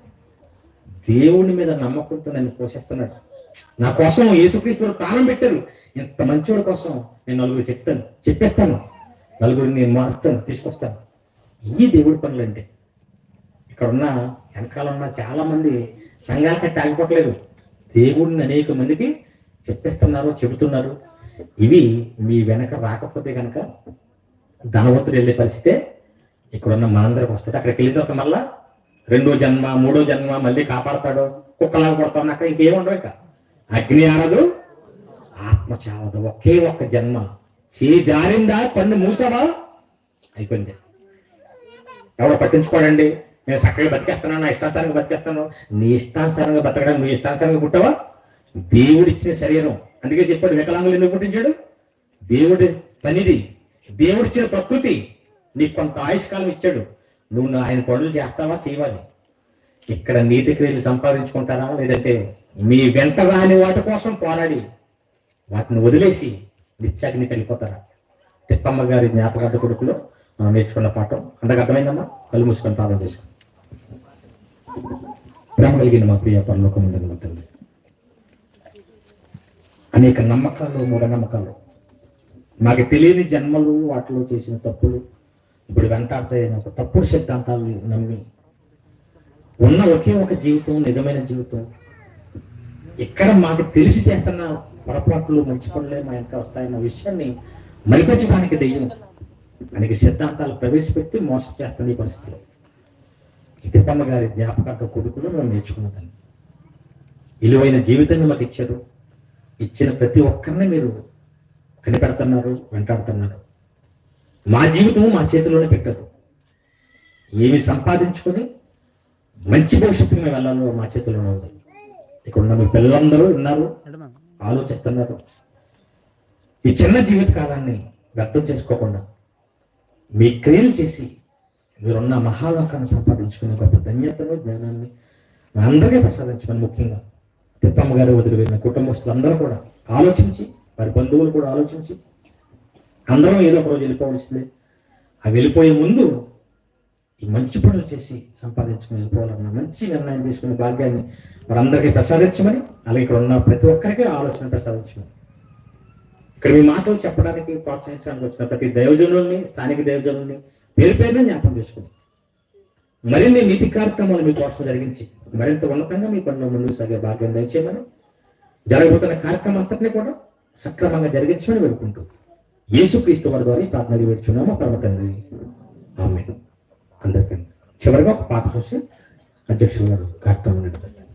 దేవుడి మీద నమ్మకంతో నన్ను పోషిస్తున్నాడు. నా కోసం యేసుక్రీస్తు ప్రాణం పెట్టారు. ఇంత మంచోడి కోసం నేను నలుగురు చెప్పేస్తాను, నలుగురిని నేను మారుస్తాను, తీసుకొస్తాను. ఈ దేవుడి పనులు అంటే ఇక్కడ ఉన్న వెనకాల ఉన్న చాలా మంది సంఘాల కట్టి ఆగిపోవట్లేదు. దేవుడిని అనేక మందికి చెప్పేస్తున్నారు, చెబుతున్నారు. ఇవి మీ వెనక రాకపోతే కనుక ధనవంతుడు వెళ్ళే పరిస్థితే ఇక్కడున్న మనందరికి వస్తుంది. అక్కడికి వెళ్ళిన తర్వాత మళ్ళా 2వ జన్మ 3వ జన్మ మళ్ళీ కాపాడతాడు. కుక్కలాగా కొడతాను. అక్కడ ఇంకేముండవు. ఇక అగ్ని ఆరదు, ఆత్మ చావదు. ఒకే ఒక్క జన్మ. జారిందా, పన్ను మూసావా, అయిపోయింది. ఎవడో పట్టించుకోడండి. నేను చక్కగా బతికేస్తాను, నా ఇష్టానుసారంగా బతికేస్తాను. నీ ఇష్టానుసారంగా బతకడం, నీ ఇష్టానుసారంగా పుట్టావా? దేవుడిచ్చిన శరీరం. అందుకే చెప్పాడు, వికలాంగులు ఎందుకు పుట్టించాడు? దేవుడి పనిది, దేవుడిచ్చిన ప్రకృతి. నీకు కొంత ఆయుష్కాలం ఇచ్చాడు. నువ్వు ఆయన పనులు చేస్తావా, చేయవాలి. ఇక్కడ నీతి క్రియలు సంపాదించుకుంటారా, లేదంటే మీ వెంట రాని వాటి కోసం పోరాడి వాటిని వదిలేసి నిత్యాగ్నికి వెళ్ళిపోతారా? తిప్పమ్మ గారి జ్ఞాపకార్థ కొడుకులో మనం నేర్చుకున్న పాఠం అంతకు అర్థమైందమ్మా. కళ్ళు మూసుకొని ప్రార్థన చేసుకో. ప్రేమ కలిగిన మా ప్రియ పరలోకం ఉండదు. అనేక నమ్మకాలు, మూఢనమ్మకాలు, మాకు తెలియని జన్మలు, వాటిలో చేసిన తప్పులు ఇప్పుడు వెంటాడుతాయని ఒక తప్పుడు సిద్ధాంతాలు నమ్మి ఉన్న ఒకే ఒక జీవితం, నిజమైన జీవితం. ఇక్కడ మాకు తెలిసి చేస్తున్న పొరపాట్లు, మంచి పనులే మా ఇంకా వస్తాయన్న విషయాన్ని మరిపించడానికి దెయ్యం అనేక సిద్ధాంతాలు ప్రవేశపెట్టి మోసం చేస్తున్న ఈ పరిస్థితిలో ఈ తిప్పమ్మ గారి జ్ఞాపకార్థ కొడుకులు మేము నేర్చుకున్నదాన్ని. విలువైన జీవితాన్ని మాకు ఇచ్చారు. ఇచ్చిన ప్రతి ఒక్కరిని మీరు కనిపెడుతున్నారు, వెంటాడుతున్నారు. మా జీవితం మా చేతిలోనే పెట్టదు. ఏమి సంపాదించుకొని మంచి భవిష్యత్తుకు మేము వెళ్ళాలో మా చేతిలోనే ఉంది. ఇక్కడ ఉన్న మీ పిల్లలందరూ ఉన్నారు, ఆలోచిస్తున్నారు. ఈ చిన్న జీవిత కాలాన్ని వ్యర్థం చేసుకోకుండా మీ క్రియలు చేసి మీరున్న మహాలోకాన్ని సంపాదించుకునే గొప్ప ధన్యతను, జ్ఞానాన్ని అందరికీ ప్రసాదించమని ముఖ్యంగా తిప్పమ్మ గారు వదిలిపోయిన కుటుంబస్తులందరూ కూడా ఆలోచించి, వారి బంధువులు కూడా ఆలోచించి, అందరం ఏదో ఒక రోజు వెళ్ళిపోవలసిందే. ఆ వెళ్ళిపోయే ముందు ఈ మంచి పనులు చేసి సంపాదించుకుని వెళ్ళిపోవాలన్న మంచి నిర్ణయం తీసుకునే భాగ్యాన్ని వారందరికీ ప్రసాదించమని, అలాగే ఇక్కడ ఉన్న ప్రతి ఒక్కరికి ఆలోచన ప్రసాదించమని, ఇక్కడ మీ మాటలు చెప్పడానికి, ప్రోత్సహించడానికి వచ్చిన ప్రతి దైవజనుల్ని, స్థానిక దైవజనుల్ని పేరు పేరుని జ్ఞాపకం చేసుకుని మరిన్ని నీతి కార్యక్రమాలు మీకోసం జరిగించి మరింత ఉన్నతంగా మీ పనిలో ముందుకు సాగే భాగ్యం దయచేయమని, జరగబోతున్న కార్యక్రమం అంతటినీ కూడా సక్రమంగా జరిగించమని వేడుకుంటూ యేసుక్రీస్తు వారి ద్వారా ఈ ప్రార్థనలు వేడుచున్నాము పరమ తండ్రి, ఆమేన్. అందరికీ చివరిగా ఒక పాట చూసి అధ్యక్షులు గారు కార్యక్రమం నడిపిస్తారు.